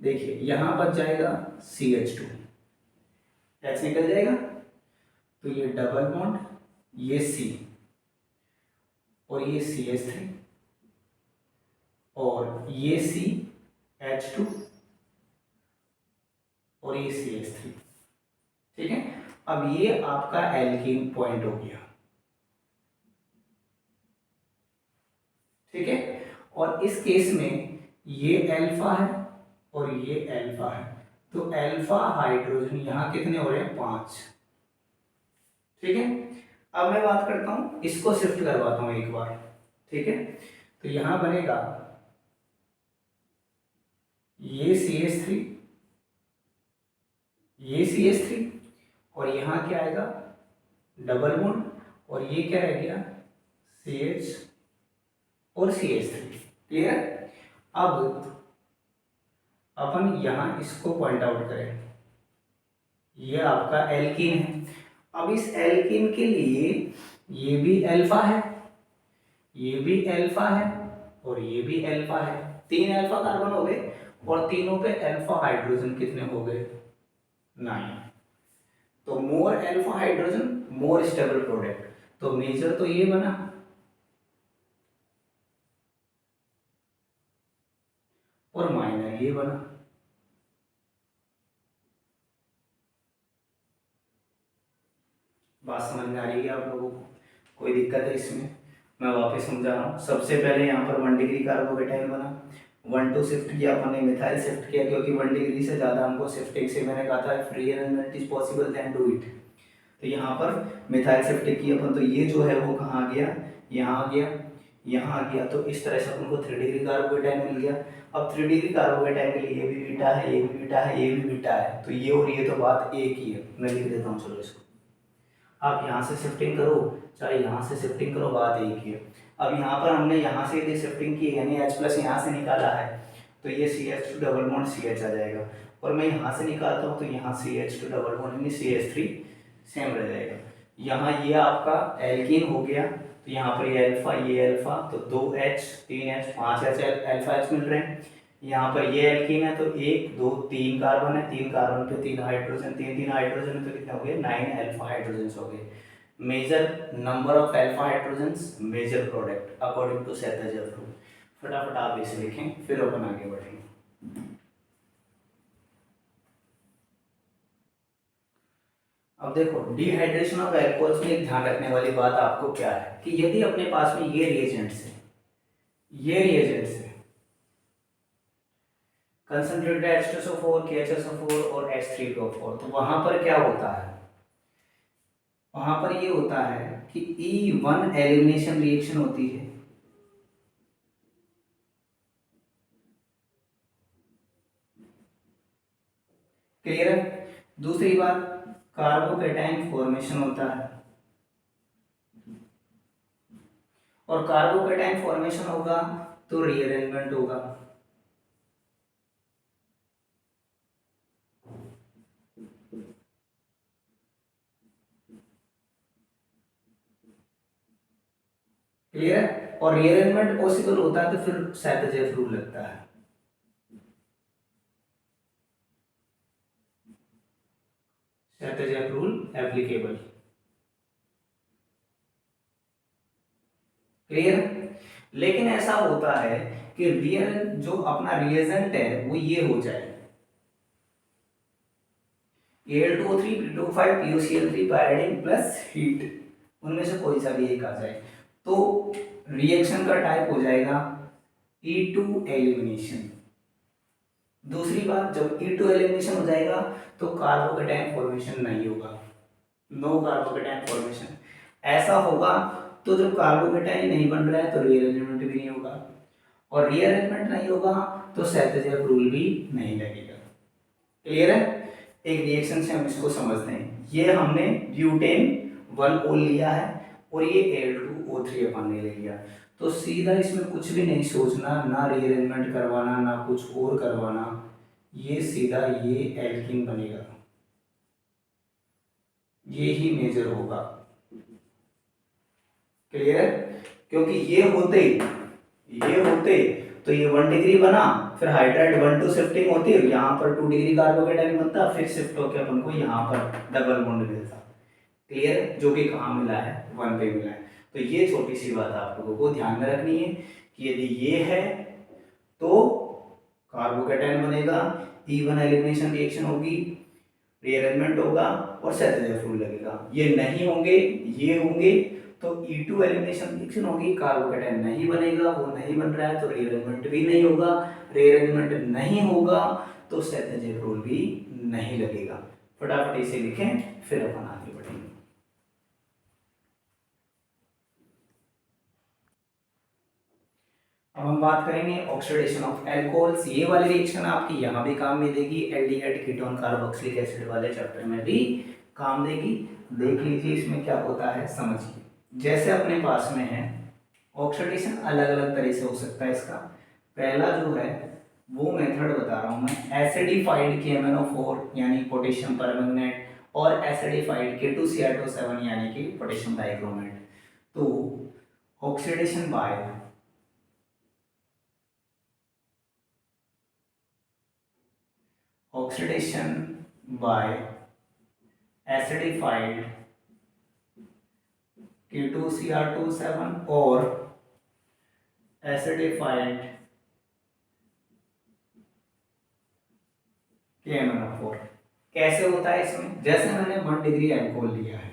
देखिए यहाँ बच जाएगा CH2, H निकल जाएगा, तो ये डबल बॉन्ड, ये C और ये CH3 और ये CH2 और ये CH3, ठीक है। अब ये आपका एल्कीन पॉइंट हो गया, ठीक है। और इस केस में ये अल्फा है और ये अल्फा है, तो अल्फा हाइड्रोजन यहां कितने हो रहे हैं, 5, ठीक है। अब मैं बात करता हूं, इसको शिफ्ट करवाता हूं एक बार, ठीक है। तो यहां बनेगा ये CH3, ये CH3, और यहां क्या आएगा, डबल बॉन्ड, और ये क्या रह गया, CH और CH3, क्लियर है। अब अपन यहां इसको पॉइंट आउट करें, ये आपका एल्कीन है। अब इस एल्कीन के लिए ये भी अल्फा है, ये भी अल्फा है, और ये भी अल्फा है, 3 अल्फा कार्बन हो गए, और तीनों पे अल्फा हाइड्रोजन कितने हो गए, 9। तो more alpha hydrogen more stable product, तो मेजर तो ये बना, और माइनर ये बना, बात समझ में आ रही है आप लोगों को? कोई दिक्कत है इसमें? मैं वापस समझा रहा हूँ। सबसे पहले यहाँ पर 1 डिग्री कार्बोकेटाइन बना, 1 2 शिफ्ट किया अपन ने, मिथाइल शिफ्ट किया, क्योंकि 1 डिग्री से ज़्यादा हमको शिफ्टिंग से मैंने कहा था free arrangement is possible then do it. तो यहाँ पर मिथाइल शिफ्ट की अपन, तो ये जो है वो कहाँ आ गया, यहाँ आ गया, यहाँ आ गया। तो इस तरह से अपन को 3 डिग्री कार्बोकेटाइन मिल गया। अब 3 डिग्री कार्बोकेटाइन के लिए ये भी बीटा है, ये भी बीटा है, ये भी बीटा है, तो ये और ये तो बात एक ही है। मैं लिख देता हूँ, चलो इसको। आप यहाँ से शिफ्टिंग करो चाहे यहाँ से शिफ्टिंग करो, बात एक ही है। अब यहाँ पर हमने यहाँ से यदि शिफ्टिंग की यानी H प्लस यहाँ से निकाला है, तो ये CH2 डबल बॉन्ड CH आ जाएगा। और मैं यहाँ से निकालता हूँ तो यहाँ CH2 डबल बॉन्ड यानी CH3 सेम रह जाएगा। यहाँ ये आपका एल्कीन हो गया, तो यहाँ पर ये अल्फा, तो 2H 3H 5H alpha H मिल रहे हैं। यहाँ पर ये एल्कीन है, तो 1 2 3 कार्बन है, 3 कार्बन पे 3 हाइड्रोजन, 3 हाइड्रोजन है, तो कितने हो गए, 9 अल्फा हाइड्रोजन हो गए। Major number of alpha hydrogens, major product according to Saytzeff rule. फटाफट आप इसे लिखें, फिर अपन आगे बढ़ेंगे। अब देखो, डिहाइड्रेशन ऑफ अल्कोहल्स में एक ध्यान रखने वाली बात आपको क्या है कि यदि अपने पास में ये रिएजेंट्स है, ये रिएजेंट्स है, कंसंट्रेटेड H2SO4, KHSO4 और H3PO4, तो वहां पर क्या होता है, वहां पर ये होता है कि E1 एलिमिनेशन रिएक्शन होती है। क्लियर है? दूसरी बात, कार्बोकेटाइन फॉर्मेशन होता है, और कार्बोकेटाइन फॉर्मेशन होगा तो रीअरेंजमेंट होगा। क्लियर है? और रीअरेंजमेंट पॉसिबल होता है तो फिर सेथेजेव रूल लगता है। सेथेजेव रूल एप्लीकेबल। क्लियर? लेकिन ऐसा होता है कि रियल जो अपना रिएजेंट है वो ये हो जाए, Al2O3 P2O5 PuCl3 पायरिडिन plus heat, उनमें से कोई सा भी एक आ जाए, तो रिएक्शन का टाइप हो जाएगा E2 एलिमिनेशन। दूसरी बात, जब E2 एलिमिनेशन हो जाएगा तो कार्बोकेटाइन फॉर्मेशन नहीं होगा, नो कार्बोकेटाइन फॉर्मेशन। ऐसा होगा तो जब कार्बोकेटाइन नहीं बन रहा है तो रीअरेंजमेंट भी नहीं होगा, और रीअरेंजमेंट नहीं होगा तो सेथेजेव रूल भी नहीं लगेगा। क्लियर है? एक रिएक्शन से हम इसको समझते हैं। ये हमने ब्यूटेन 1 लिया है और ये Al2O3 अपन ने ले लिया, तो सीधा इसमें कुछ भी नहीं सोचना, ना रीअरेंजमेंट करवाना ना कुछ और करवाना, ये सीधा ये एल्कीन बनेगा, ये ही मेजर होगा। क्लियर है? क्योंकि ये होते तो ये 1 डिग्री बना, फिर हाइड्राइड 1 2 शिफ्टिंग होती है, यहाँ पर 2 डिग्री कार्बोकेटाइन बनता, फिर शिफ्ट होकर अपन को यहाँ पर डबल बॉन्ड मिलता। क्लियर है? जो कि कहाँ मिला है, 1 पे मिला है। तो ये छोटी सी बात आप लोगों को ध्यान में रखनी है कि यदि ये है तो कार्बोकेटाइन बनेगा, E1 एलिमिनेशन रिएक्शन होगी, रीअरेंजमेंट होगा और सेथेजेव रूल लगेगा। ये नहीं होंगे, ये होंगे तो E2 एलिमिनेशन रिएक्शन होगी, कार्बोकेटाइन नहीं बनेगा, वो नहीं बन रहा है तो रीअरेंजमेंट भी नहीं होगा, रीअरेंजमेंट नहीं होगा तो सेथेजेव रूल भी नहीं लगेगा। फटाफट इसे लिखें, फिर अपन आगे बढ़ेंगे। अब हम बात करेंगे ऑक्सीडेशन ऑफ अल्कोहल्स। ये वाली रिएक्शन आपकी यहाँ भी काम में देगी, एल्डिहाइड कीटोन कार्बोक्सिलिक एसिड वाले चैप्टर में भी काम देगी। देख लीजिए इसमें क्या होता है, समझिए। जैसे अपने पास में है, ऑक्सीडेशन अलग अलग तरह से हो सकता है इसका। पहला जो है वो मेथड बता रहा हूँ मैं, एसिडिफाइड KMnO4 यानी पोटेशियम परमैंगनेट और एसिडिफाइड K2Cr7 यानी कि पोटेशियम डाइक्रोमेट। तो ऑक्सीडेशन बाय एसिडिफाइड K2Cr7 और एसिडिफाइड KMnO4 कैसे होता है इसमें, जैसे मैंने 1 डिग्री अल्कोहल लिया है,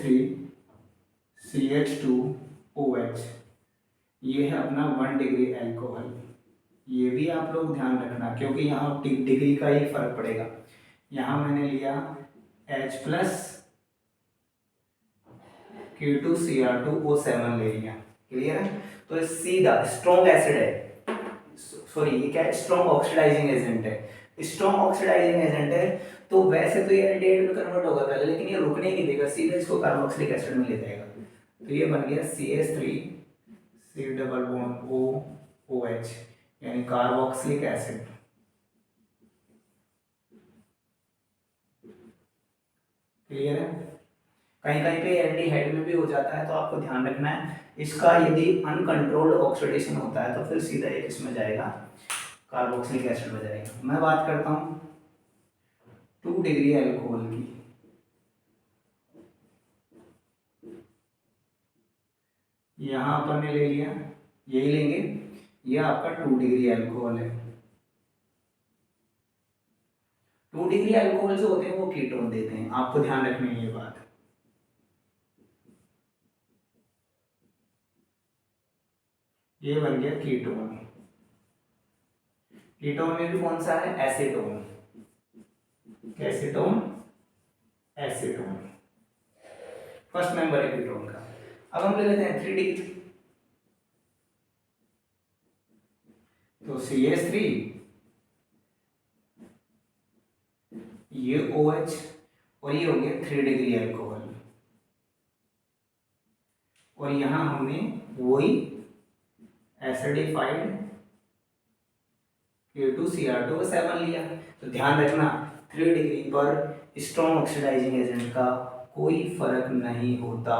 CH3CH2OH, ये है अपना 1 डिग्री एल्कोहल। ये भी आप लोग ध्यान रखना क्योंकि यहाँ डिग्री का ही फर्क पड़ेगा। यहाँ मैंने लिया H प्लस Q2Cr2O7 ले लिया, क्लियर है। तो सीधा स्ट्रॉन्ग एसिड है, सॉरी ये क्या है, स्ट्रॉन्ग ऑक्सीडाइजिंग एजेंट है। स्ट्रॉन्ग ऑक्सीडाइजिंग एजेंट है तो वैसे तो ये एल्डिहाइड में कन्वर्ट होगा पहले, लेकिन ये रुकने ही नहीं देगा, सीधे इसको कार्बोक्सिलिक एसिड में ले जाएगा। तो ये बन गया CH3C+OOH, यानी कार्बोक्सिलिक एसिड। क्लियर है। कहीं कहीं पे एल्डिहाइड में भी हो जाता है, तो आपको ध्यान रखना है इसका, यदि अनकंट्रोल्ड ऑक्सीडेशन होता है तो फिर सीधा एक इसमें जाएगा, कार्बोक्सिलिक एसिड में जाएगा। मैं बात करता हूँ 2 डिग्री अल्कोहल की। यहाँ अपन ने ले लिया, यही लेंगे, ये आपका 2 डिग्री अल्कोहल है। 2 डिग्री अल्कोहल जो होते हैं वो कीटोन देते हैं, आपको ध्यान रखनी है ये बात। ये बन गया कीटोन। कीटोन में भी कौन सा है, acetone. Acetone, acetone first member है कीटोन का। अब हम ले लेते हैं 3 डिग्री, तो CH3, ये OH और ये हो गया 3 डिग्री अल्कोहल। और यहां हमने वही एसिडिफाइड Q2Cr2O7 लिया। तो ध्यान रखना 3 डिग्री पर स्ट्रॉन्ग ऑक्सीडाइजिंग एजेंट का कोई फर्क नहीं होता,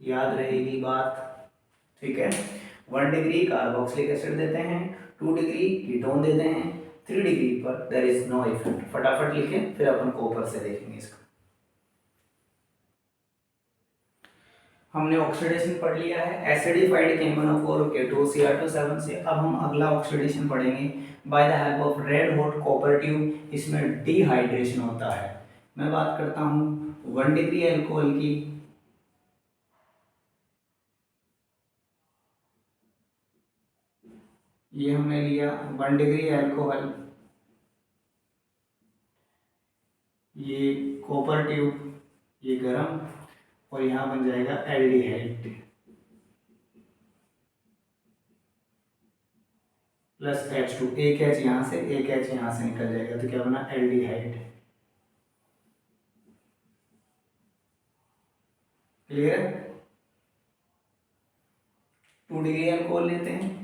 याद रहेगी बात, ठीक है। 1 डिग्री कार्बोक्सिलिक एसिड देते हैं, 2 डिग्री कीटोन देते हैं, 3 डिग्री पर देयर इज नो इफेक्ट। फटाफट लिखे, फिर अपन कॉपर से देखेंगे इसका। हमने ऑक्सीडेशन पढ़ लिया है एसिडिफाइड KMnO4 K2Cr2O7 से। अब हम अगला ऑक्सीडेशन पढ़ेंगे by the help of red hot copper tube. इसमें डिहाइड्रेशन होता है। मैं बात करता हूँ 1 डिग्री अल्कोहल की। ये हमने लिया 1 डिग्री अल्कोहल, ये कॉपर ट्यूब, ये गरम, और यहाँ बन जाएगा एल्डिहाइड प्लस H2। एक H यहाँ से, एक H यहाँ से निकल जाएगा, तो क्या बना, एल्डिहाइड। क्लियर है। 2 डिग्री अल्कोहल लेते हैं,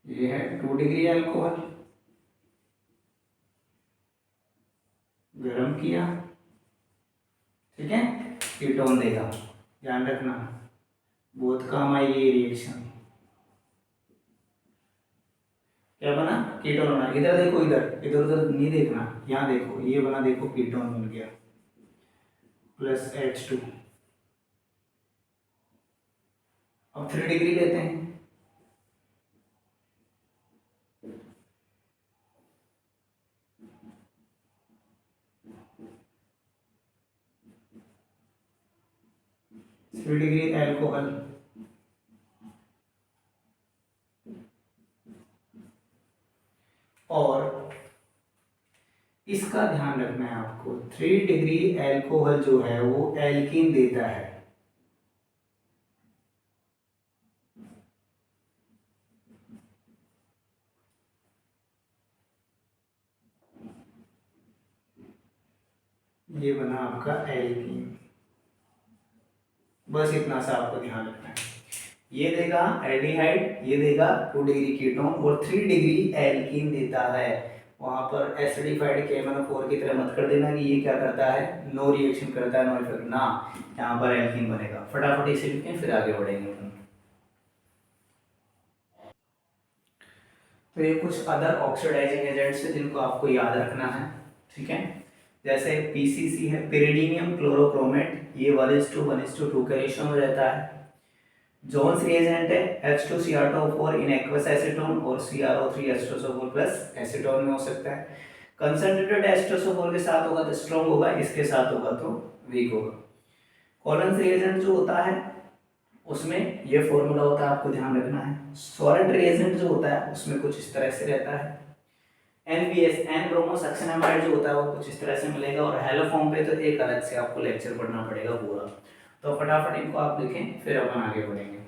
ये है 2 डिग्री अल्कोहल, गरम किया, ठीक है, कीटोन देगा। ध्यान रखना बहुत काम आई ये रिएक्शन। क्या बना, कीटोन बना। इधर देखो, इधर इधर उधर नहीं देखना, यहाँ देखो, ये बना, देखो कीटोन बन गया प्लस H2। अब 3 डिग्री लेते हैं, थ्री डिग्री एल्कोहल, और इसका ध्यान रखना है आपको, 3 डिग्री एल्कोहल जो है वो एल्कीन देता है। ये बना आपका एल्कीन। बस इतना सा आपको ध्यान रखना है। ये देगा एल्डिहाइड, ये देगा 2 डिग्री कीटोन, और 3 डिग्री एल्कीन देता है। वहां पर एसिडिफाइड KMnO4 की तरह मत कर देना कि ये क्या करता है, नो रिएक्शन करता है, नो इफेक्ट ना, यहाँ पर एल्कीन बनेगा। फटाफट इसे लिखें, फिर आगे बढ़ेंगे अपन। तो ये कुछ अदर ऑक्सीडाइजिंग एजेंट्स है जिनको आपको याद रखना है, ठीक है। जैसे PCC है, पिरिडीनियम क्लोरोक्रोमेट, ये 1:1:2 के रेशियो में रहता है। जोन्स रिएजेंट है H2Cr2O4 इन एक्वस एसीटोन और CrO3H2SO4 प्लस एसीटोन में हो सकता है। कंसंट्रेटेड H2SO4 के साथ होगा तो स्ट्रॉन्ग होगा, इसके साथ होगा तो वीक होगा। कॉलन्स रिएजेंट जो होता है उसमें ये फॉर्मूला होता है, आपको ध्यान रखना है। सॉलिड रिएजेंट जो होता है उसमें कुछ इस तरह से रहता है। NBS एन ब्रोमोसक्सेनामाइड जो होता है वो कुछ इस तरह से मिलेगा, और हेलो फॉर्म पे तो एक अलग से आपको लेक्चर पढ़ना पड़ेगा पूरा। तो फटाफट इनको आप लिखें, फिर अपन आगे बढ़ेंगे।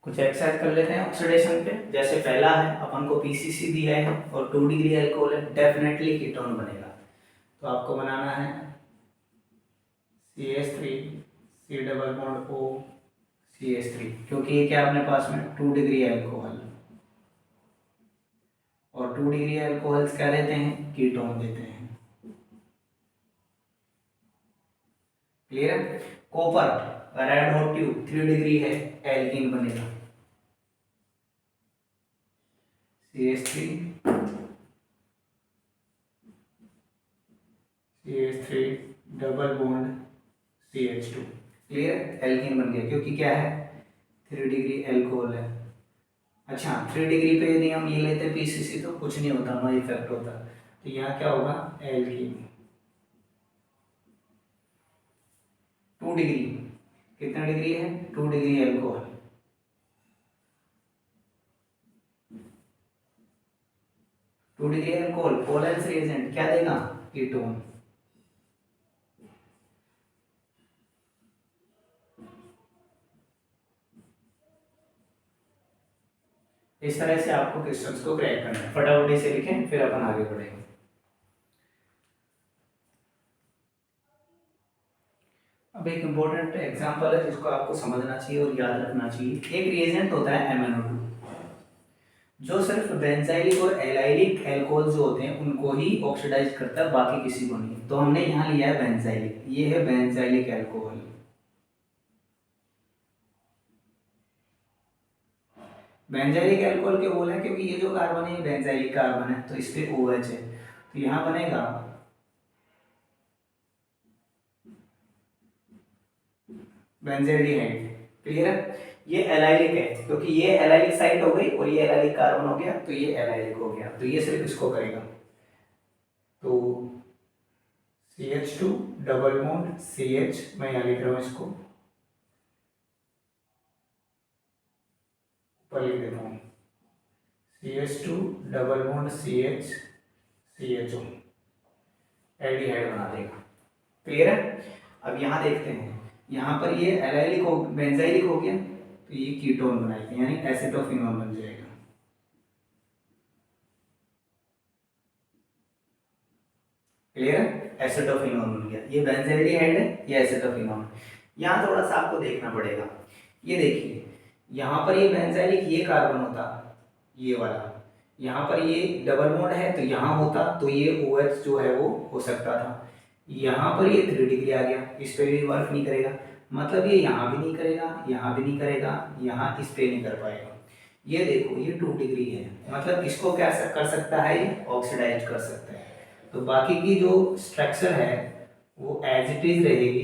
कुछ एक्सरसाइज कर लेते हैं ऑक्सीडेशन पे। जैसे पहला है, अपन को PCC दिया है और 2 डिग्री अल्कोहल है, डेफिनेटली कीटोन बनेगा। तो आपको बनाना है CH3 C double bond O CH3, क्योंकि ये क्या अपने पास में 2 डिग्री अल्कोहल, और 2 डिग्री अल्कोहल्स क्या देते हैं, कीटोन देते हैं। क्लियर है। Copper red hot tube 3 degree है, एल्कीन बनेगा CH3 CH3 double bond CH2। Clear, alkene बन गया, क्योंकि क्या है 3 डिग्री अल्कोहल है। अच्छा 3 डिग्री पे यदि हम ये लेते हैं PCC तो कुछ नहीं होता, नो इफेक्ट होता। तो यहाँ क्या होगा, एल्कीन। 2 डिग्री, कितना डिग्री है, 2 degree alcohol. Two degree alcohol covalence reagent क्या देगा, कीटोन। इस तरह से आपको क्वेश्चंस को क्रैक करना है। फटाफट इसे लिखें, फिर अपन आगे बढ़ेंगे। अब एक इंपॉर्टेंट एग्जांपल है जिसको आपको समझना चाहिए और याद रखना चाहिए। एक रिएजेंट होता है MnO2, जो सिर्फ बेंजाइलिक और एलाइलिक एल्कोहल जो होते हैं उनको ही ऑक्सीडाइज करता है, बाकी किसी को नहीं। तो हमने यहाँ लिया है बेंजाइलिक, ये है बेंजाइलिक एल्कोहल। बेंजाइलिक एल्कोहल क्यों बोला है, क्योंकि ये जो कार्बन है ये बेंजाइलिक कार्बन है, तो इस पे OH है, तो यहाँ बनेगा बेंजाइलडिहाइड। क्लियर है। ये एलाइलिक है, क्योंकि ये एलाइलिक साइट हो गई और ये एलाइलिक कार्बन हो गया, तो ये एलाइलिक हो गया, तो ये सिर्फ इसको करेगा। तो CH2 डबल बॉन्ड CH, मैं यहाँ लिख रहा हूँ इसको, ऊपर लिख देता हूँ CH2 double bond CH CHO, aldehyde बना देगा। क्लियर है। अब यहाँ देखते हैं, यहाँ पर ये एलाइलिक हो, बेंजाइलिक हो गया, तो ये कीटोन बनाएगा, यानी एसिटोफिनोन बन जाएगा। क्लियर है, एसिटोफिनोन बन गया। ये बेंजाइलडिहाइड है, ये एसिटोफिनोन। यहाँ थोड़ा सा आपको देखना पड़ेगा। ये देखिए, यहाँ पर ये बेंजाइलिक ये कार्बन होता, ये वाला, यहाँ पर ये डबल बॉन्ड है तो यहाँ होता, तो ये OH जो है वो हो सकता था। यहाँ पर ये 3 डिग्री आ गया, इस पे भी वर्क नहीं करेगा, मतलब ये यहाँ भी नहीं करेगा, यहाँ भी नहीं करेगा, यहाँ इस पे नहीं कर पाएगा। ये देखो ये 2 डिग्री है, मतलब इसको क्या कर सकता है, ये ऑक्सीडाइज कर सकता है। तो बाकी की जो स्ट्रक्चर है वो एज इट इज रहेगी,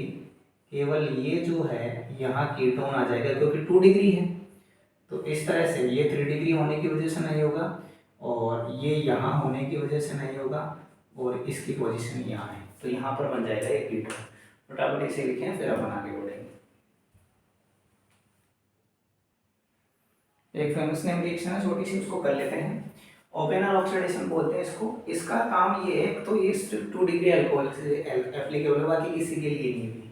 केवल ये जो है यहाँ कीटोन आ जाएगा, क्योंकि 2 डिग्री है। तो इस तरह से ये 3 डिग्री होने की वजह से नहीं होगा, और ये यहाँ होने की वजह से नहीं होगा, और इसकी पोजीशन यहाँ है, तो यहाँ पर बन जाएगा ये कीटोन। फटाफट इसे लिखें, फिर अपन आगे बढ़ेंगे। एक फेमस नेम रिएक्शन है छोटी सी, उसको कर लेते हैं। ओपेनर ऑक्सीडेशन बोलते हैं इसको। इसका काम ये है, तो ये सिर्फ 2 डिग्री अल्कोहल से एप्लीकेबल है, बाकी किसी के लिए नहीं है।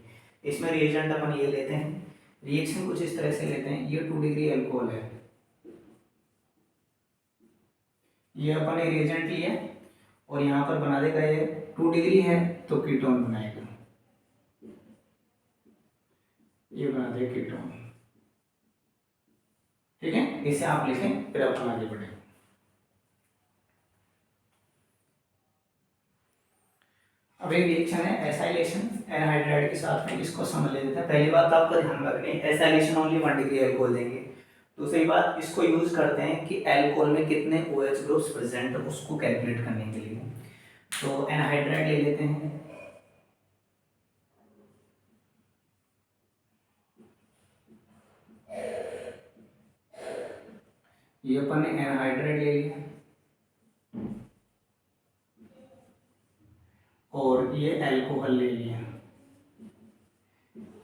इसमें रिएजेंट अपन ये लेते हैं, रिएक्शन कुछ इस तरह से लेते हैं। ये 2 डिग्री अल्कोहल है, ये अपन ने रिएजेंट लिया और यहाँ पर बना देगा, ये 2 डिग्री है तो कीटोन बनाएगा, ये बना देगा कीटोन। ठीक है, इसे आप लिखें, फिर अपन आगे बढ़ेंगे। अब एक रिएक्शन है एसाइलेशन एनहाइड्राइड के साथ में, इसको समझ लेते हैं। पहली बात आपका ध्यान रखनी है, एसाइलेशन ओनली 1 डिग्री अल्कोहल देंगे। दूसरी बात, इसको यूज करते हैं कि अल्कोहल में कितने OH ग्रुप्स प्रेजेंट है उसको कैलकुलेट करने के लिए। तो एनहाइड्राइड ले लेते हैं, ये अपन ने एनहाइड्राइड ले लिया और ये एल्कोहल ले लिया।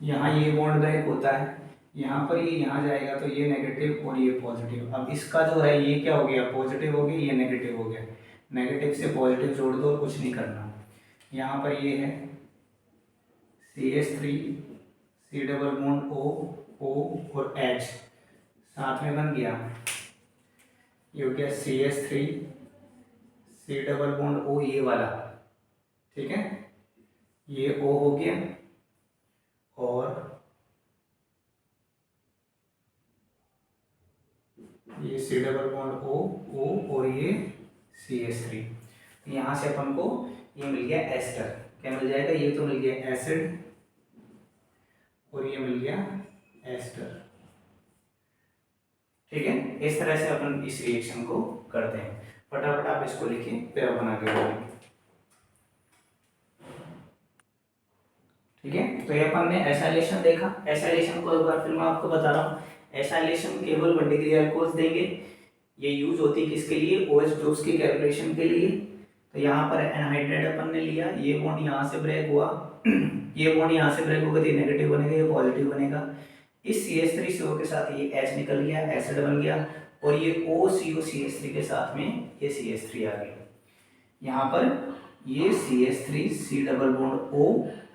यहाँ ये बॉन्ड ब्रेक होता है, यहाँ पर ये यहाँ जाएगा तो ये नेगेटिव और ये पॉजिटिव। अब इसका जो है ये क्या हो गया, पॉजिटिव हो गया, ये नेगेटिव हो गया। नेगेटिव से पॉजिटिव जोड़ दो और कुछ नहीं करना। यहाँ पर ये है CH3 C double bond O और H साथ में बन गया। ये हो गया CH3 C double bond O, ये वाला, ठीक है, ये O हो गया और ये C डबल बॉन्ड O और ये CH3। यहाँ से अपन को ये मिल गया एस्टर। क्या मिल जाएगा, ये तो मिल गया एसिड और ये मिल गया एस्टर, ठीक है। इस तरह से अपन इस रिएक्शन को करते हैं। फटाफट आप इसको लिखिए, फिर अपन आगे बढ़ेंगे, ठीक है। तो ये अपन ने एसाइलेशन देखा। एसाइलेशन को एक बार फिर मैं आपको बता रहा हूँ। एसाइलेशन केवल 1 डिग्री अल्कोहल्स देंगे। ये यूज होती है किसके लिए, OH डोज की कैलकुलेशन के लिए। तो यहाँ पर एनहाइड्राइड अपन ने लिया, ये बॉन्ड यहाँ से ब्रेक हुआ ये बॉन्ड यहाँ से ब्रेक होगा तो ये नेगेटिव बनेगा, ये पॉजिटिव बनेगा। इस CH3CO के साथ ये H निकल गया, एसिड बन गया और ये OCO-CH3 के साथ में ये CH3 आ गया। यहाँ पर ये CH3 C double bond O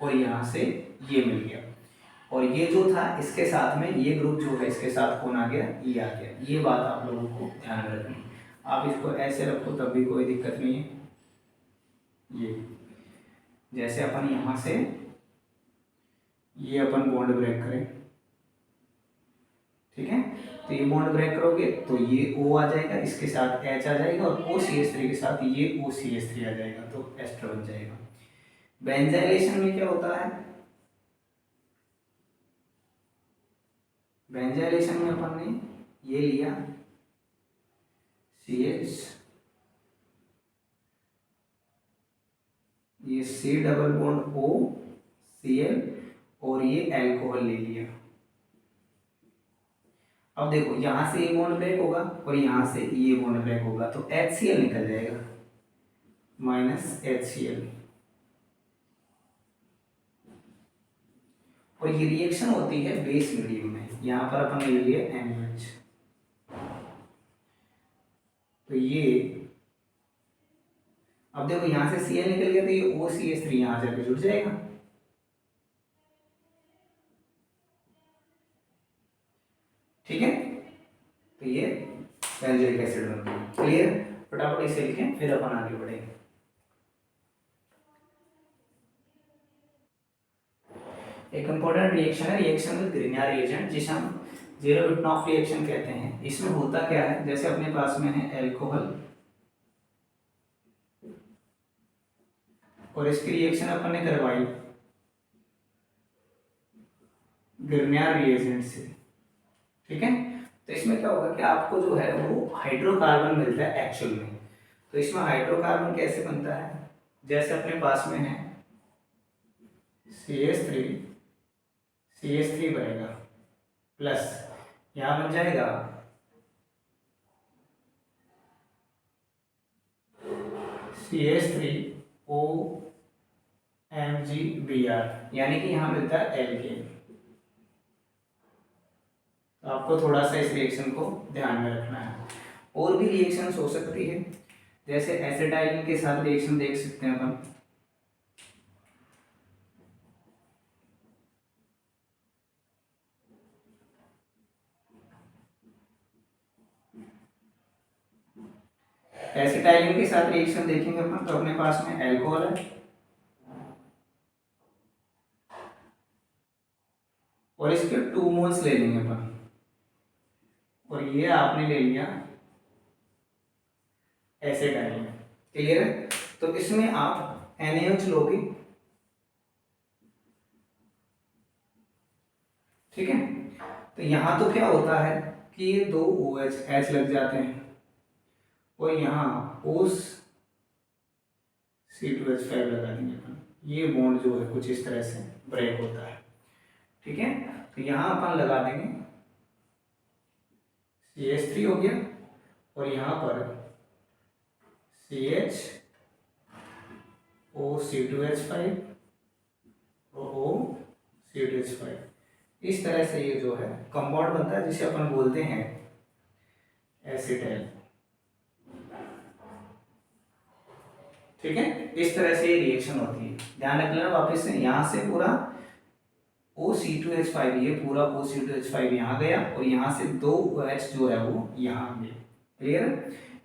और यहाँ से ये मिल गया और ये जो था इसके साथ में ये ग्रुप जो है इसके साथ कौन आ गया, ये आ गया। ये बात आप लोगों को ध्यान में रखनी। आप इसको ऐसे रखो तब भी कोई दिक्कत नहीं है। ये जैसे अपन यहाँ से ये अपन बॉन्ड ब्रेक करें, ठीक है, तो ये बॉन्ड ब्रेक करोगे तो ये O आ जाएगा, इसके साथ H आ जाएगा और OCH3 के साथ ये OCH3 आ जाएगा, तो एस्टर बन जाएगा। बेंजाइलेशन में क्या होता है, बेंजाइलेशन में अपन ने ये लिया CH, ये C double bond O Cl और ये अल्कोहल ले लिया। अब देखो यहाँ से ये बॉन्ड ब्रेक होगा और यहाँ से ये बॉन्ड ब्रेक होगा तो HCl निकल जाएगा, माइनस HCl। और ये रिएक्शन होती है बेस मीडियम में। यहाँ पर अपन ले लिए NaOH, तो ये अब देखो यहाँ से Cl निकल गया तो ये OCH3 यहाँ जाके जुड़ जाएगा, ठीक है। तो ये बेंजोइक एसिड बनता है। क्लियर, फटाफट इसे लिखें फिर अपन आगे बढ़ेंगे। एक इंपॉर्टेंट रिएक्शन है रिएक्शन विद ग्रिग्नार रिएजेंट, जिसे हम ज़ीरो-विट्नॉफ रिएक्शन कहते हैं। इसमें होता क्या है, जैसे अपने पास में है एल्कोहल और इसकी रिएक्शन अपन ने करवाई ग्रिग्नार रिएजेंट से, ठीक है। तो इसमें क्या होगा कि आपको जो है वो हाइड्रोकार्बन मिलता है एक्चुअल में। तो इसमें हाइड्रोकार्बन कैसे बनता है, जैसे अपने पास में है CH3 बनेगा प्लस यहाँ बन जाएगा CH3OMgBr, यानी कि यहाँ मिलता है एल्केन। तो आपको थोड़ा सा इस रिएक्शन को ध्यान में रखना है। और भी रिएक्शंस हो सकती है, जैसे एसिटाइलिन के साथ रिएक्शन देख सकते हैं अपन। एसिटाइलिन के साथ रिएक्शन देखेंगे अपन तो अपने पास में अल्कोहल है और इसके 2 मोल्स ले लेंगे अपन और ये आपने ले लिया एसिटाइलिन। क्लियर है, तो इसमें आप NaOH लोगे, ठीक है। तो यहाँ तो क्या होता है कि ये 2 OH H लग जाते हैं और यहाँ OS C2H5 लगा देंगे अपन। ये बॉन्ड जो है कुछ इस तरह से ब्रेक होता है, ठीक है। तो यहाँ अपन लगा देंगे CH3 हो गया और यहाँ पर CH OC2H5 और OC2H5। इस तरह से ये जो है कंपाउंड बनता है जिसे अपन बोलते हैं एसिटाइल। ठीक है, इस तरह से ये रिएक्शन होती है। ध्यान रख लेना वापस से, यहाँ से पूरा OC2H5, ये पूरा OC2H5 यहाँ गया और यहाँ से 2 H जो है वो यहाँ गया। क्लियर है?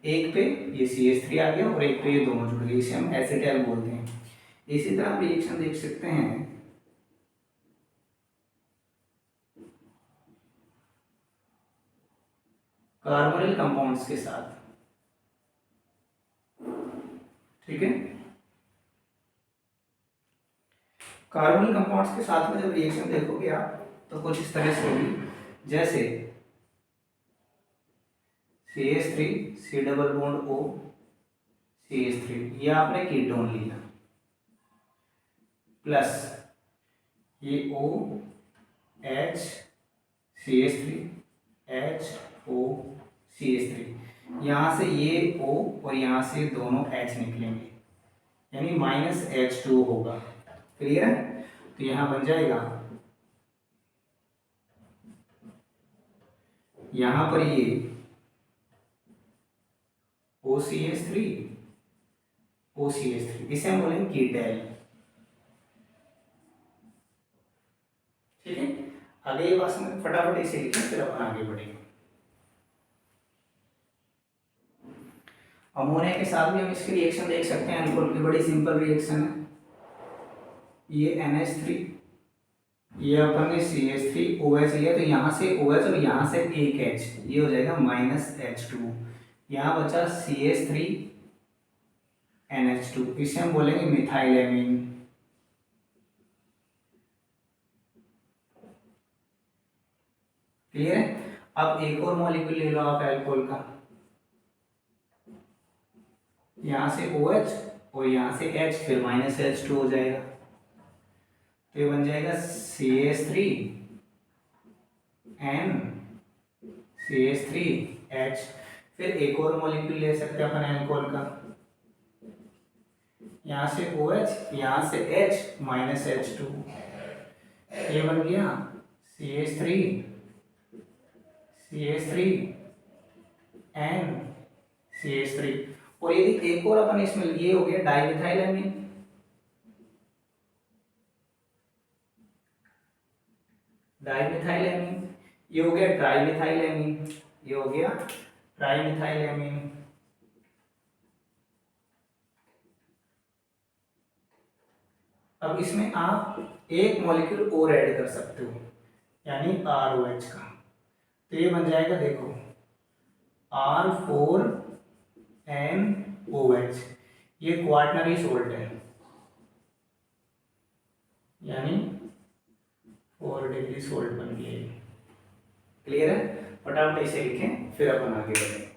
एक पे ये CH3 आ गया और एक पे ये दोनों जुड़ गए, इसे हम एसिटाइल बोलते हैं। इसी तरह आप रिएक्शन देख सकते हैं कार्बोनिल कंपाउंड्स के साथ। ठीक है, कार्बोनिल कंपाउंड्स के साथ में जब रिएक्शन देखोगे आप तो कुछ इस तरह से होगी, जैसे CH3 C double bond O CH3, ये आपने कीटोन लिया, प्लस ये OH CH3 HO CH3, यहाँ से ये O और यहाँ से दोनों H निकलेंगे, यानी -H2 होगा। क्लियर है? तो यहाँ बन जाएगा, यहाँ पर ये OCH3 OCH3, इसे हम बोलेंगे कीटैल। ठीक है, आगे ये बात समझ, फटाफट इसे लिखें फिर अपन आगे बढ़ेंगे। अमोनिया के साथ भी हम इसकी रिएक्शन देख सकते हैं, अल्कोहल की बड़ी सिंपल रिएक्शन है। ये NH3, ये अपन ने CH3 OH लिया, तो यहाँ से OH और यहाँ से एक H, ये हो जाएगा -H2। यहाँ बचा CH3 NH2, इसे हम बोलेंगे मिथाइलेमीन। क्लियर है? अब एक और मॉलिक्यूल ले लो आप अल्कोहल का, यहाँ से OH और यहाँ से H, फिर -H2 हो जाएगा, तो ये बन जाएगा CH3 N CH3H। फिर एक और मॉलिक्यूल ले सकते हैं अपन अल्कोहल का, यहाँ से OH यहाँ से H -H2, ये बन गया CH3 N CH3। और यदि एक और अपन इसमें, ये हो गया डाइमिथाइलेमीन, ये हो गया ट्राइमिथाइलेमीन, ये हो गया ट्राइमिथाइलेमीन। अब इसमें आप एक मॉलिक्यूल और ऐड कर सकते हो, यानी ROH का, तो ये बन जाएगा, देखो R4NOH, ये क्वार्टनरी सोल्ट है, यानी 4 डिग्री सोल्ट बन गया। क्लियर है? फटाफट इसे लिखें फिर अपन आगे बढ़ेंगे।